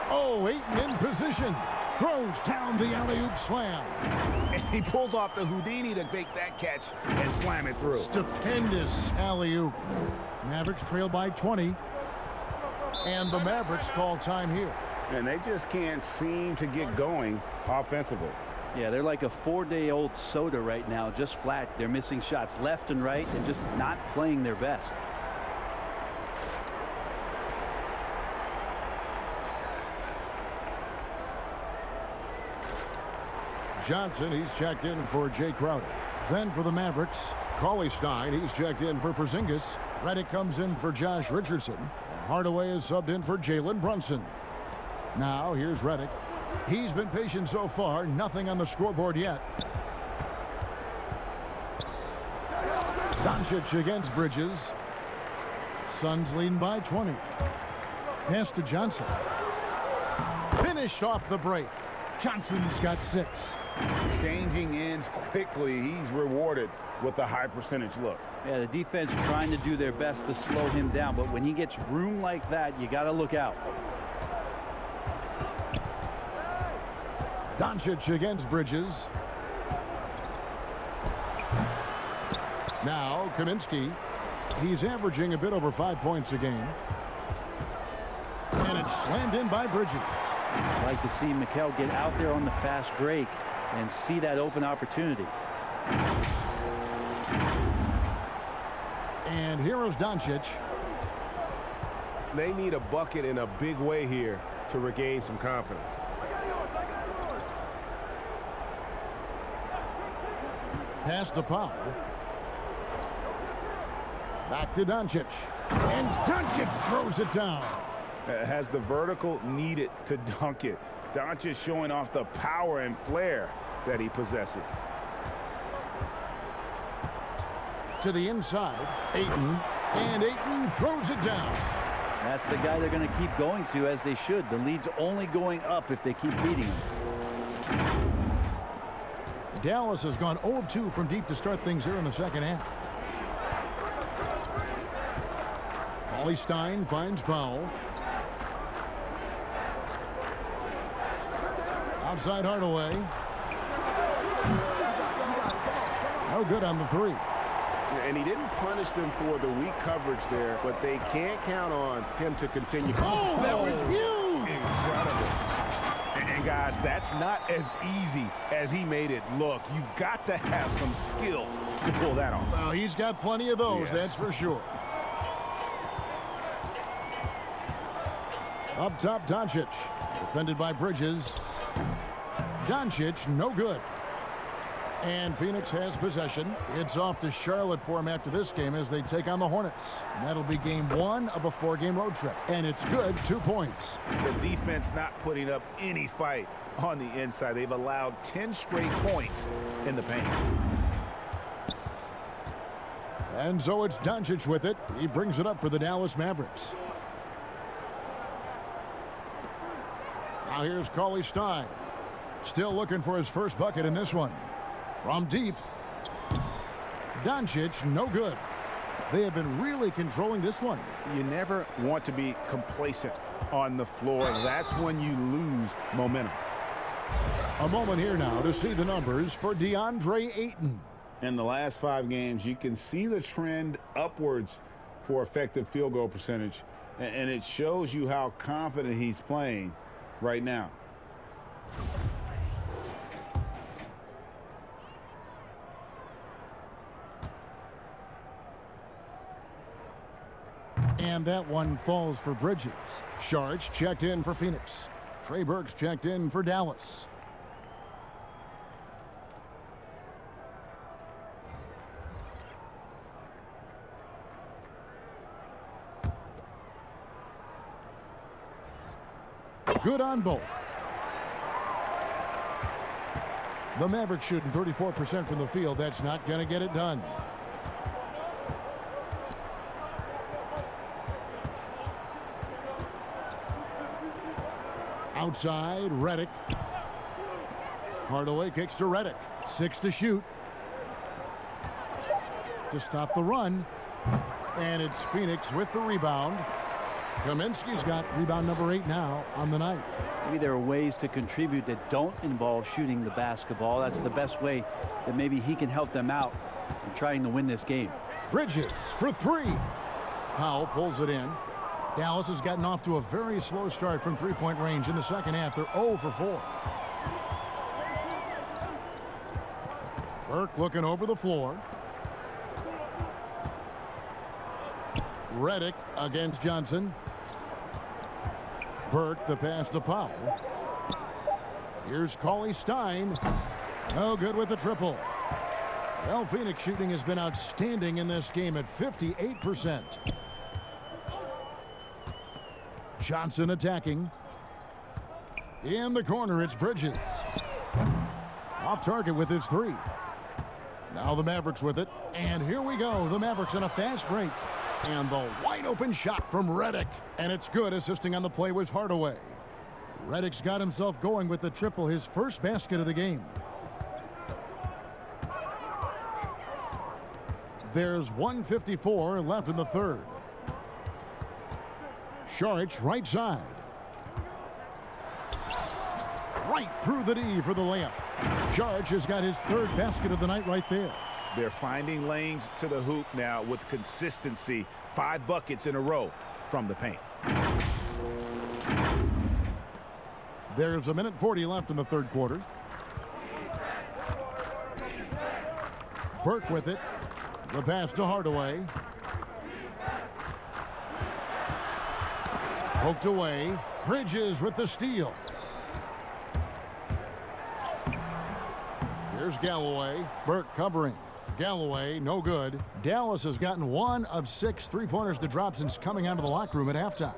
Oh, Ayton in position. Throws down the alley-oop slam. And he pulls off the Houdini to make that catch and slam it through. Stupendous alley-oop. Mavericks trail by 20. And the Mavericks call time here. And they just can't seem to get going offensively. Yeah, they're like a 4-day-old soda right now, just flat. They're missing shots left and right and just not playing their best. Johnson, he's checked in for Jay Crowder. Then for the Mavericks, Cauley-Stein, he's checked in for Porzingis. Redick comes in for Josh Richardson. Hardaway is subbed in for Jalen Brunson. Now here's Redick. He's been patient so far, nothing on the scoreboard yet. Doncic against Bridges. Suns leading by 20. Pass to Johnson. Finished off the break. Johnson's got 6. Changing ends quickly. He's rewarded with a high percentage look. Yeah, the defense trying to do their best to slow him down, but when he gets room like that, you got to look out. Doncic against Bridges. Now Kaminsky. He's averaging a bit over 5 points a game. And it's slammed in by Bridges. I'd like to see Mikal get out there on the fast break and see that open opportunity. And here is Doncic. They need a bucket in a big way here to regain some confidence. Pass to Powell. Back to Doncic. And Doncic throws it down. Has the vertical needed to dunk it. Doncic showing off the power and flair that he possesses. To the inside, Ayton. And Ayton throws it down. That's the guy they're going to keep going to, as they should. The lead's only going up if they keep beating him. Dallas has gone 0 of 2 from deep to start things here in the second half. Cauley-Stein finds Powell. Outside Hardaway. No good on the 3. And he didn't punish them for the weak coverage there, but they can't count on him to continue. Oh, that was huge! Incredible. And guys, that's not as easy as he made it look. You've got to have some skills to pull that off. Well, he's got plenty of those, Yeah. that's for sure. Up top, Doncic. Defended by Bridges. Doncic, no good. And Phoenix has possession. It's off to Charlotte for him after this game as they take on the Hornets. And that'll be game 1 of a 4-game road trip. And it's good, 2 points. The defense not putting up any fight on the inside. They've allowed 10 straight points in the paint. And so it's Doncic with it. He brings it up for the Dallas Mavericks. Now here's Cauley-Stein. Still looking for his first bucket in this one. From deep. Doncic, no good. They have been really controlling this one. You never want to be complacent on the floor. That's when you lose momentum. A moment here now to see the numbers for DeAndre Ayton. In the last 5 games, you can see the trend upwards for effective field goal percentage. And it shows you how confident he's playing right now. And that one falls for Bridges. Sharch checked in for Phoenix. Trey Burks checked in for Dallas. Good on both. The Mavericks shooting 34% from the field. That's not going to get it done. Outside, Redick. Hardaway kicks to Redick. 6 to shoot. To stop the run. And it's Phoenix with the rebound. Kaminsky's got rebound number 8 now on the night. Maybe there are ways to contribute that don't involve shooting the basketball. That's the best way that maybe he can help them out in trying to win this game. Bridges for 3. Powell pulls it in. Dallas has gotten off to a very slow start from three-point range in the second half. They're 0 for 4. Burke looking over the floor. Redick against Johnson. Burke the pass to Powell. Here's Cauley-Stein. No good with the triple. Well, Phoenix shooting has been outstanding in this game at 58%. Johnson attacking. In the corner, it's Bridges. Off target with his 3. Now the Mavericks with it. And here we go. The Mavericks on a fast break. And the wide open shot from Redick. And it's good. Assisting on the play was Hardaway. Redick's got himself going with the triple, his first basket of the game. There's 1:54 left in the third. Sharch right side. Right through the D for the layup. Sharch has got his 3rd basket of the night right there. They're finding lanes to the hoop now with consistency. 5 buckets in a row from the paint. There's 1:40 left in the third quarter. Burke with it. The pass to Hardaway. Poked away. Bridges with the steal. Here's Galloway. Burke covering. Galloway, no good. Dallas has gotten 1 of 6 three-pointers to drop since coming out of the locker room at halftime.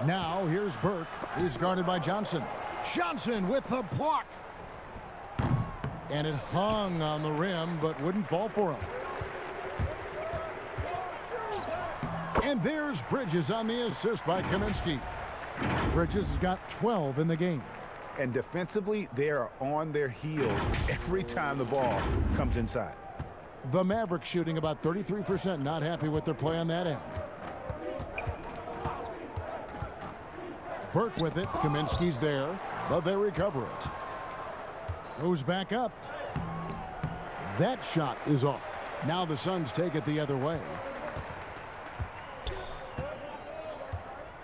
Now here's Burke. He's guarded by Johnson. Johnson with the block. And it hung on the rim, but wouldn't fall for him. And there's Bridges on the assist by Kaminsky. Bridges has got 12 in the game. And defensively, they are on their heels every time the ball comes inside. The Mavericks shooting about 33%. Not happy with their play on that end. Burke with it. Kaminsky's there, but they recover it. Goes back up. That shot is off. Now the Suns take it the other way.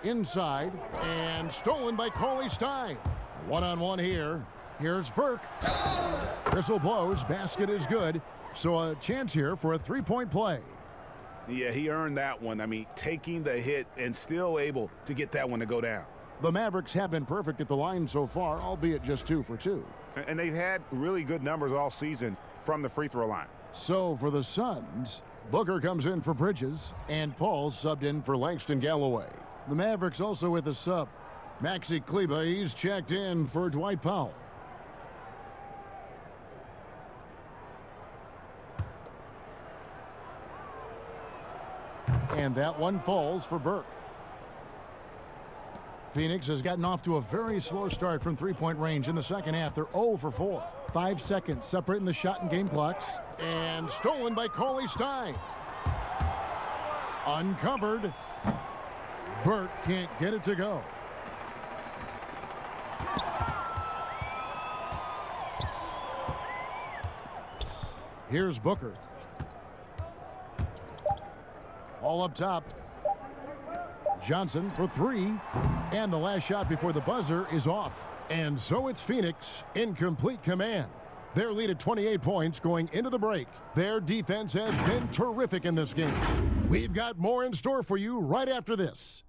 Inside, and stolen by Cauley-Stein. One-on-one here. Here's Burke. Whistle blows. Basket is good. So a chance here for a three-point play. Yeah, he earned that one. I mean, taking the hit and still able to get that one to go down. The Mavericks have been perfect at the line so far, albeit just 2 for 2. And they've had really good numbers all season from the free throw line. So for the Suns, Booker comes in for Bridges, and Paul subbed in for Langston Galloway. The Mavericks also with a sub. Maxi Kleber, he's checked in for Dwight Powell. And that one falls for Burke. Phoenix has gotten off to a very slow start from three-point range in the second half. They're 0 for 4. 5 seconds separating the shot and game clocks. And stolen by Cauley Stein. Uncovered. Burke can't get it to go. Here's Booker. All up top. Johnson for 3. And the last shot before the buzzer is off. And so it's Phoenix in complete command. Their lead at 28 points going into the break. Their defense has been terrific in this game. We've got more in store for you right after this.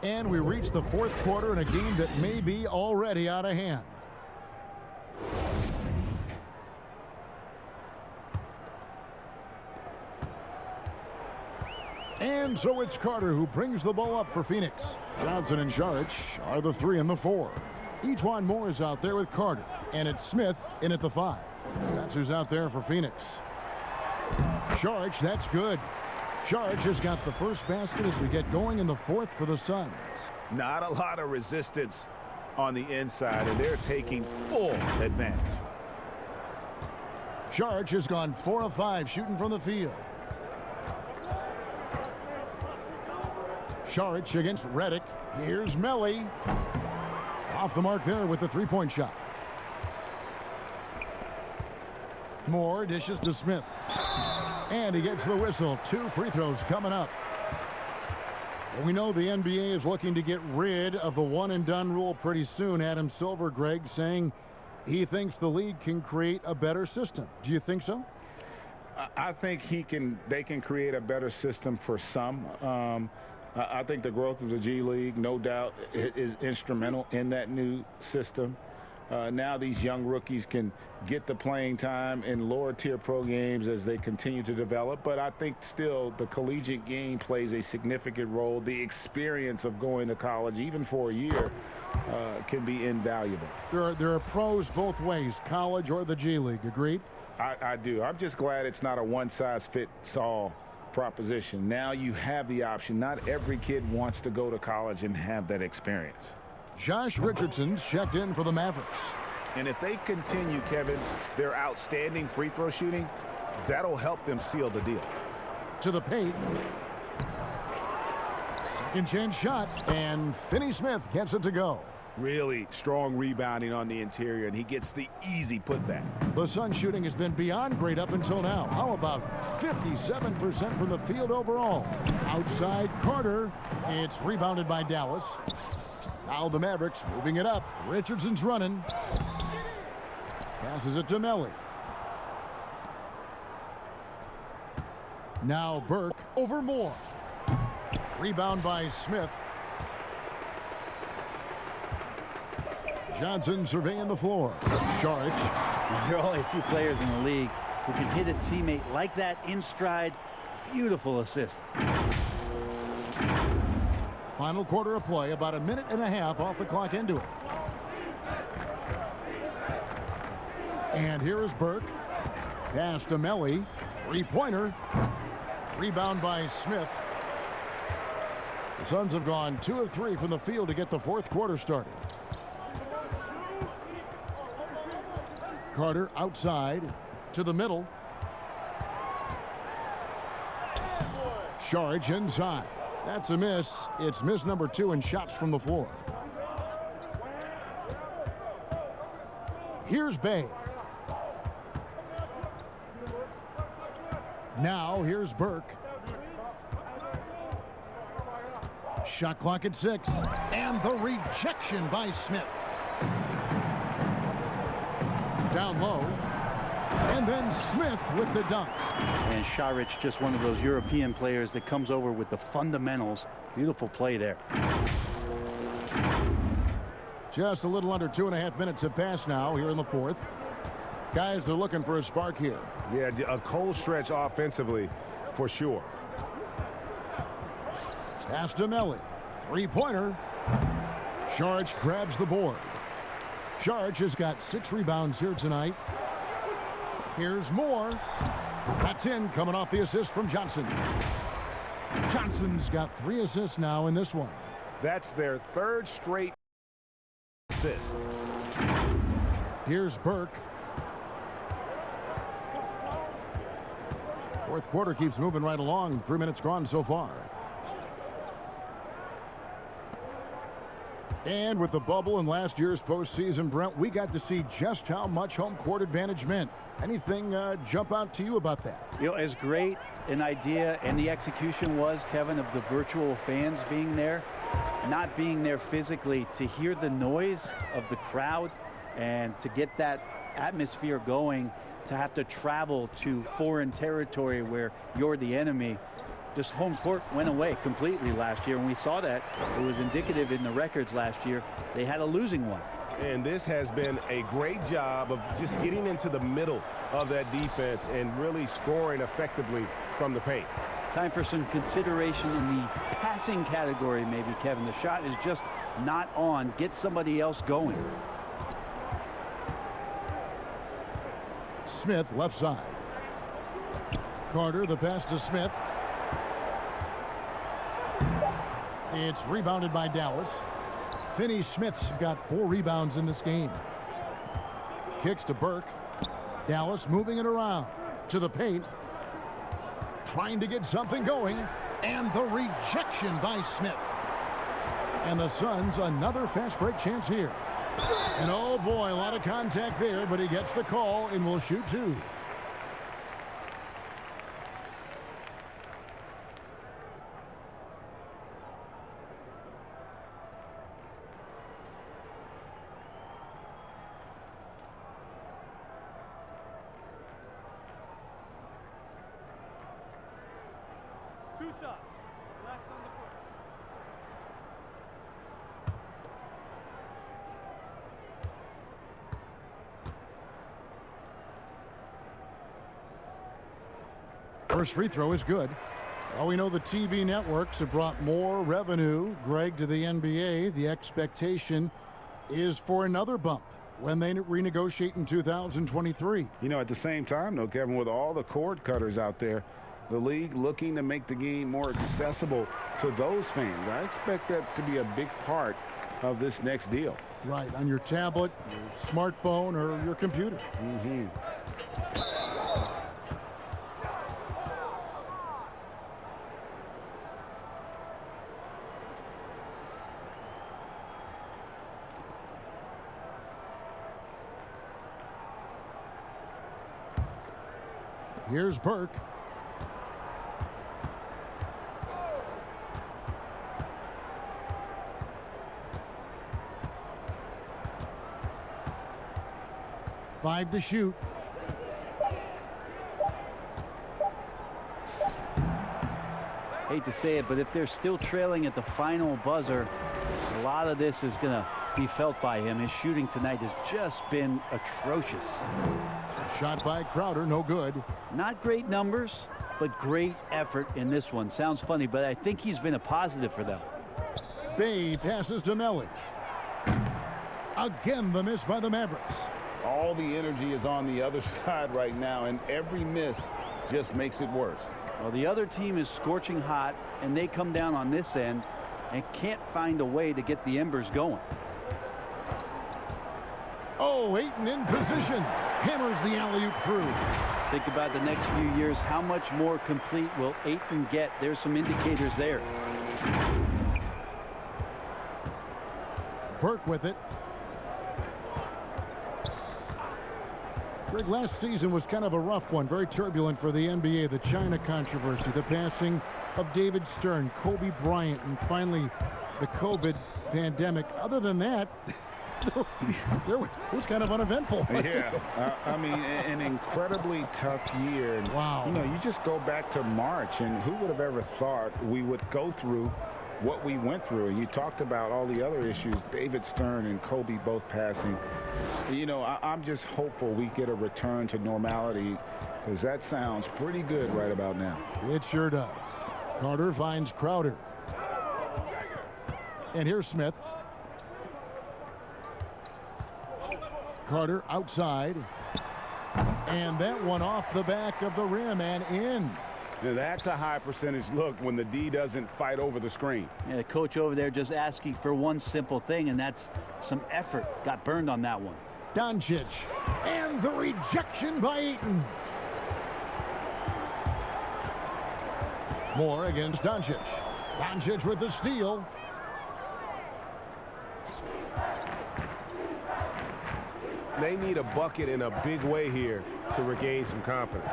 And we reach the fourth quarter in a game that may be already out of hand. And so it's Carter who brings the ball up for Phoenix. Johnson and Saric are the 3 and the 4. Ejuan Moore is out there with Carter. And it's Smith in at the 5. That's who's out there for Phoenix. Saric, that's good. Saric has got the first basket as we get going in the fourth for the Suns. Not a lot of resistance on the inside, and they're taking full advantage. Saric has gone 4 of 5 shooting from the field. Saric against Redick. Here's Melly. Off the mark there with the three-point shot. Moore dishes to Smith. And he gets the whistle. 2 free throws coming up. We know the NBA is looking to get rid of the one-and-done rule pretty soon. Adam Silver, Greg, saying he thinks the league can create a better system. Do you think so? I think they can create a better system for some. I think the growth of the G League, no doubt, is instrumental in that new system. Now these young rookies can get the playing time in lower tier pro games as they continue to develop. But I think still the collegiate game plays a significant role. The experience of going to college, even for a year, can be invaluable. There are pros both ways, college or the G League. Agreed? I do. I'm just glad it's not a one-size-fits-all proposition. Now you have the option. Not every kid wants to go to college and have that experience. Josh Richardson's checked in for the Mavericks. And if they continue, Kevin, their outstanding free throw shooting, that'll help them seal the deal. To the paint. Second chance shot, and Finney Smith gets it to go. Really strong rebounding on the interior, and he gets the easy putback. The Suns shooting has been beyond great up until now. How about 57% from the field overall? Outside Carter. It's rebounded by Dallas. Now the Mavericks moving it up. Richardson's running. Passes it to Melly. Now Burke over Moore. Rebound by Smith. Johnson surveying the floor. Saric. There are only a few players in the league who can hit a teammate like that in stride. Beautiful assist. Final quarter of play, about a minute and a half off the clock into it. And here is Burke. Pass to Melly. Three-pointer. Rebound by Smith. The Suns have gone 2 of 3 from the field to get the fourth quarter started. Carter outside to the middle. Saric inside. That's a miss. It's miss number 2 in shots from the floor. Here's Bay. Now here's Burke. Shot clock at 6. And the rejection by Smith. Down low. And then Smith with the dunk. And Šarić, just one of those European players that comes over with the fundamentals. Beautiful play there. Just a little under 2.5 minutes have passed now here in the fourth. Guys, they're looking for a spark here. Yeah, a cold stretch offensively for sure. Pass to Melli. Three-pointer. Šarić grabs the board. Šarić has got 6 rebounds here tonight. Here's more. That's in, coming off the assist from Johnson. Johnson's got 3 assists now in this one. That's their 3rd straight assist. Here's Burke. Fourth quarter keeps moving right along. 3 minutes gone so far. And with the bubble in last year's postseason, Brent, we got to see just how much home court advantage meant. Anything jump out to you about that? You know, as great an idea and the execution was, Kevin, of the virtual fans being there, not being there physically, to hear the noise of the crowd and to get that atmosphere going, to have to travel to foreign territory where you're the enemy. Just home court went away completely last year, and we saw that. It was indicative in the records last year. They had a losing one. And this has been a great job of just getting into the middle of that defense and really scoring effectively from the paint. Time for some consideration in the passing category, maybe, Kevin. The shot is just not on. Get somebody else going. Smith, left side. Carter, the pass to Smith. It's rebounded by Dallas. Finney-Smith's got 4 rebounds in this game. Kicks to Burke. Dallas moving it around to the paint. Trying to get something going. And the rejection by Smith. And the Suns another fast break chance here. And oh boy, a lot of contact there, but he gets the call and will shoot 2. First free throw is good. Well, we know the TV networks have brought more revenue, Greg, to the NBA. The expectation is for another bump when they renegotiate in 2023. You know, at the same time, though, Kevin, with all the cord cutters out there, the league looking to make the game more accessible to those fans. I expect that to be a big part of this next deal. Right, on your tablet, your smartphone, or your computer. Mm-hmm. Here's Burke. Five to shoot. Hate to say it, but if they're still trailing at the final buzzer, a lot of this is going to be felt by him. His shooting tonight has just been atrocious. Shot by Crowder, no good. Not great numbers, but great effort in this one. Sounds funny, but I think he's been a positive for them. Bay passes to Melli. Again, the miss by the Mavericks. All the energy is on the other side right now, and every miss just makes it worse. Well, the other team is scorching hot, and they come down on this end and can't find a way to get the embers going. Oh, Ayton in position. Hammers the alley-oop through. Think about the next few years. How much more complete will Ayton get? There's some indicators there. Burke with it. Greg, last season was kind of a rough one, very turbulent for the NBA. The China controversy, the passing of David Stern, Kobe Bryant, and finally the COVID pandemic. Other than that, it was kind of uneventful. Yeah, I mean, an incredibly tough year. And, wow. You know, you just go back to March, and who would have ever thought we would go through what we went through? And you talked about all the other issues, David Stern and Kobe both passing. You know, I'm just hopeful we get a return to normality, because that sounds pretty good right about now. It sure does. Carter finds Crowder. And here's Smith. Carter outside. And that one off the back of the rim and in. Now that's a high percentage look when the D doesn't fight over the screen. Yeah, the coach over there just asking for one simple thing, and that's some effort. Got burned on that one. Doncic. And the rejection by Ayton. Moore against Doncic. Doncic with the steal. They need a bucket in a big way here to regain some confidence.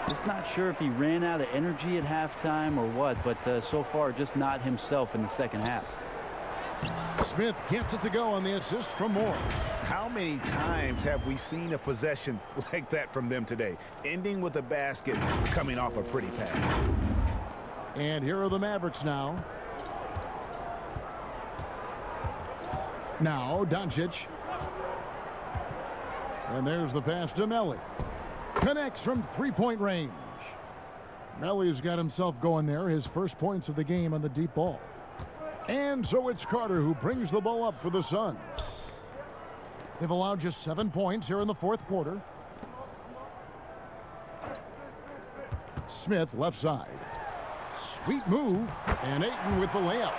Just not sure if he ran out of energy at halftime or what, but so far just not himself in the second half. Smith gets it to go on the assist from Moore. How many times have we seen a possession like that from them today, ending with a basket coming off a pretty pass? And here are the Mavericks now. Now Doncic. And there's the pass to Melli. Connects from three-point range. Melli's got himself going there. His first points of the game on the deep ball. And so it's Carter who brings the ball up for the Suns. They've allowed just 7 points here in the fourth quarter. Smith left side. Sweet move. And Ayton with the layup.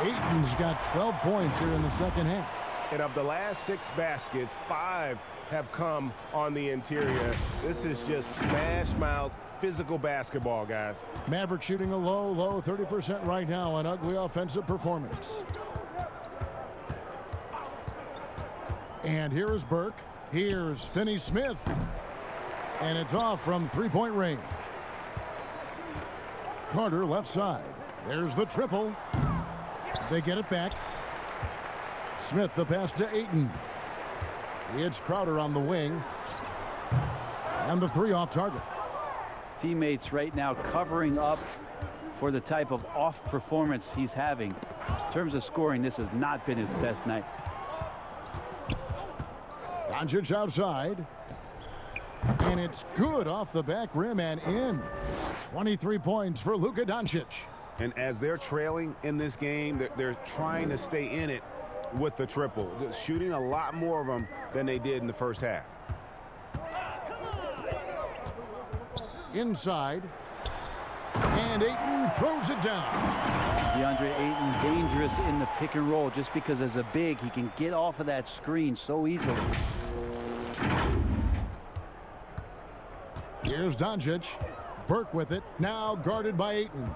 Ayton's got 12 points here in the second half. And of the last 6 baskets, 5 have come on the interior. This is just smash mouth physical basketball, guys. Maverick shooting a low 30% right now. An ugly offensive performance. And here is Burke. Here's Finney Smith. And it's off from three-point range. Carter left side. There's the triple. They get it back. Smith the pass to Ayton. It's Crowder on the wing. And the three off target. Teammates right now covering up for the type of off performance he's having. In terms of scoring, this has not been his best night. Doncic outside. And it's good off the back rim and in. 23 points for Luka Doncic. And as they're trailing in this game, they're trying to stay in it with the triple. Just shooting a lot more of them than they did in the first half. Inside. And Ayton throws it down. DeAndre Ayton dangerous in the pick and roll just because as a big, he can get off of that screen so easily. Here's Doncic. Burke with it. Now guarded by Ayton.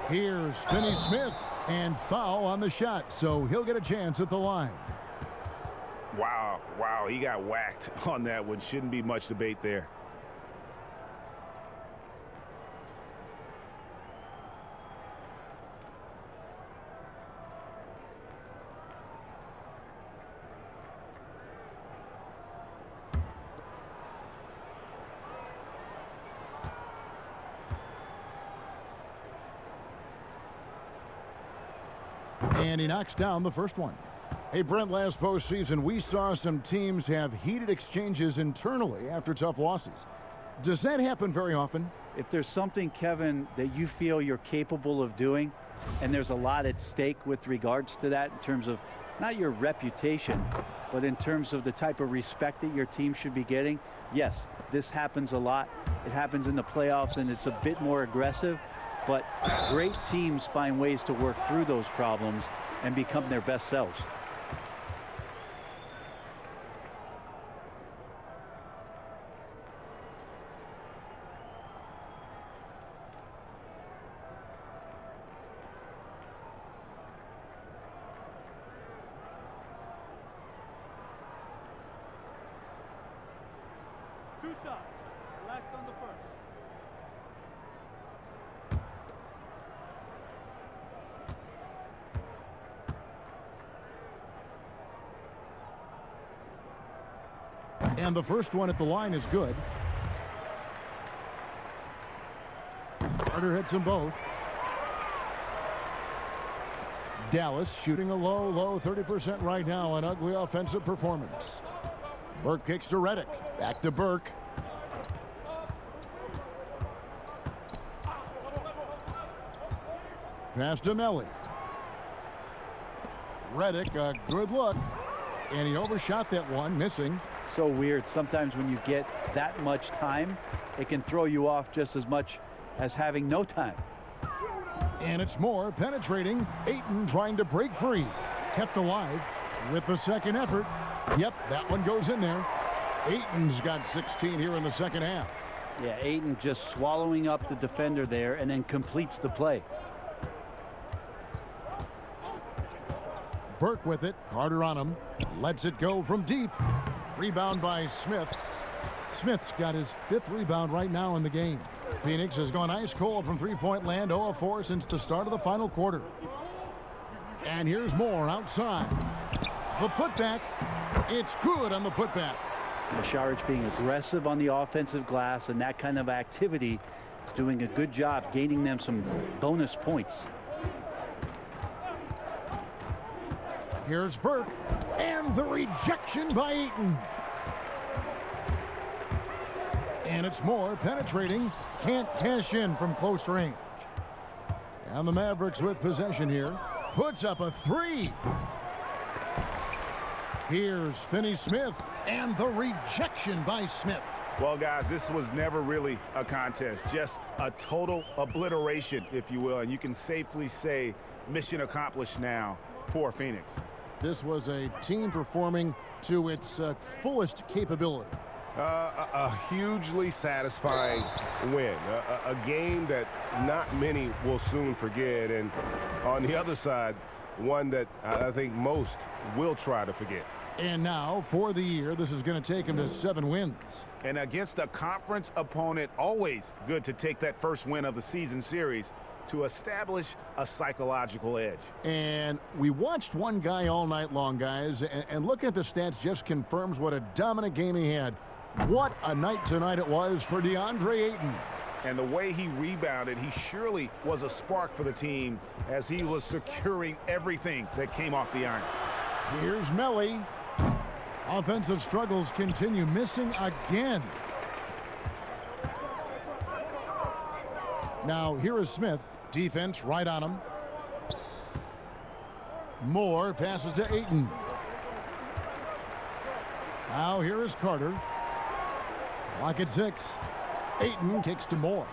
Here's Finney Smith. And foul on the shot, so he'll get a chance at the line. Wow, he got whacked on that one. Shouldn't be much debate there. And he knocks down the first one. Hey, Brent, last postseason, we saw some teams have heated exchanges internally after tough losses. Does that happen very often? If there's something, Kevin, that you feel you're capable of doing, and there's a lot at stake with regards to that in terms of not your reputation, but in terms of the type of respect that your team should be getting, yes, this happens a lot. It happens in the playoffs, and it's a bit more aggressive. But great teams find ways to work through those problems and become their best selves. shots. Relax on the first. And the first one at the line is good. Carter hits them both. Dallas shooting a low 30% right now. An ugly offensive performance. Burke kicks to Redick. Back to Burke. Pass to Melly. Redick, a good look. And he overshot that one, missing. So weird. Sometimes when you get that much time, it can throw you off just as much as having no time. And it's more penetrating. Ayton trying to break free. Kept alive with the second effort. Yep, that one goes in there. Ayton's got 16 here in the second half. Yeah, Ayton just swallowing up the defender there and then completes the play. Burke with it. Carter on him. Lets it go from deep. Rebound by Smith. Smith's got his 5th rebound right now in the game. Phoenix has gone ice cold from three-point land, 0 of 4 since the start of the final quarter. And here's more outside. The putback. It's good on the putback. Šarić being aggressive on the offensive glass, and that kind of activity is doing a good job gaining them some bonus points. Here's Burke, and the rejection by Ayton. And it's more penetrating. Can't cash in from close range. And the Mavericks with possession here. Puts up a 3. Here's Finney-Smith, and the rejection by Smith. Well, guys, this was never really a contest. Just a total obliteration, if you will. And you can safely say mission accomplished now for Phoenix. This was a team performing to its fullest capability. A hugely satisfying win. A game that not many will soon forget. And on the other side, one that I think most will try to forget. And now, for the year, this is going to take him to 7 wins. And against a conference opponent, always good to take that first win of the season series to establish a psychological edge. And we watched one guy all night long, guys, and looking at the stats just confirms what a dominant game he had. What a night tonight it was for DeAndre Ayton. And the way he rebounded, he surely was a spark for the team as he was securing everything that came off the iron. Here's Melly. Offensive struggles continue, missing again. Now here is Smith. Defense right on him. Moore passes to Ayton. Now here is Carter. Clock at 6. Ayton kicks to Moore.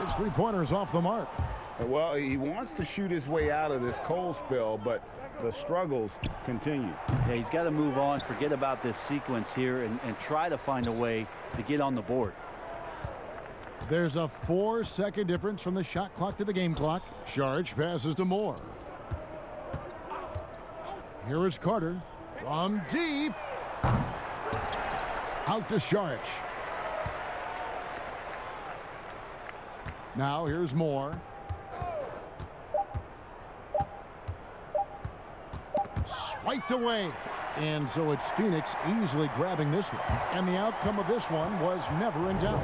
His three-pointers off the mark. Well, he wants to shoot his way out of this cold spell, but the struggles continue. Yeah, he's got to move on, forget about this sequence here, and try to find a way to get on the board. There's a 4-second difference from the shot clock to the game clock. Šarić passes to Moore. Here is Carter from deep. Out to Šarić. Now here's Moore. Swiped away. And so it's Phoenix easily grabbing this one. And the outcome of this one was never in doubt.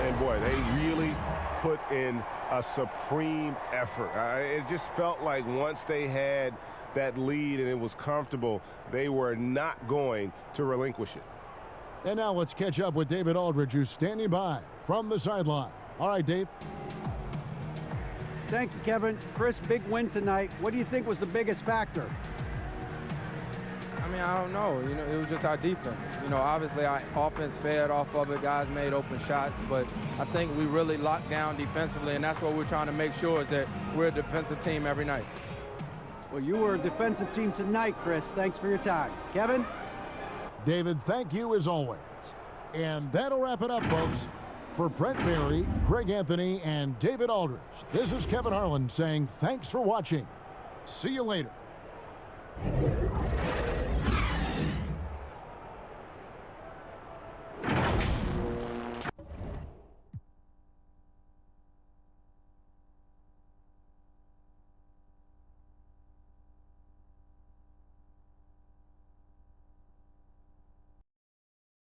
And boy, they really put in a supreme effort. It just felt like once they had that lead and it was comfortable, they were not going to relinquish it. And now let's catch up with David Aldridge, who's standing by from the sideline. All right, Dave. Thank you, Kevin. Chris, big win tonight. What do you think was the biggest factor? I mean, I don't know. You know, it was just our defense. You know, obviously our offense fed off of it. Guys made open shots, but I think we really locked down defensively, and that's what we're trying to make sure is that we're a defensive team every night. Well, you were a defensive team tonight, Chris. Thanks for your time. Kevin? David, thank you as always. And that'll wrap it up, folks. For Brent Barry, Greg Anthony, and David Aldridge, this is Kevin Harlan saying thanks for watching. See you later.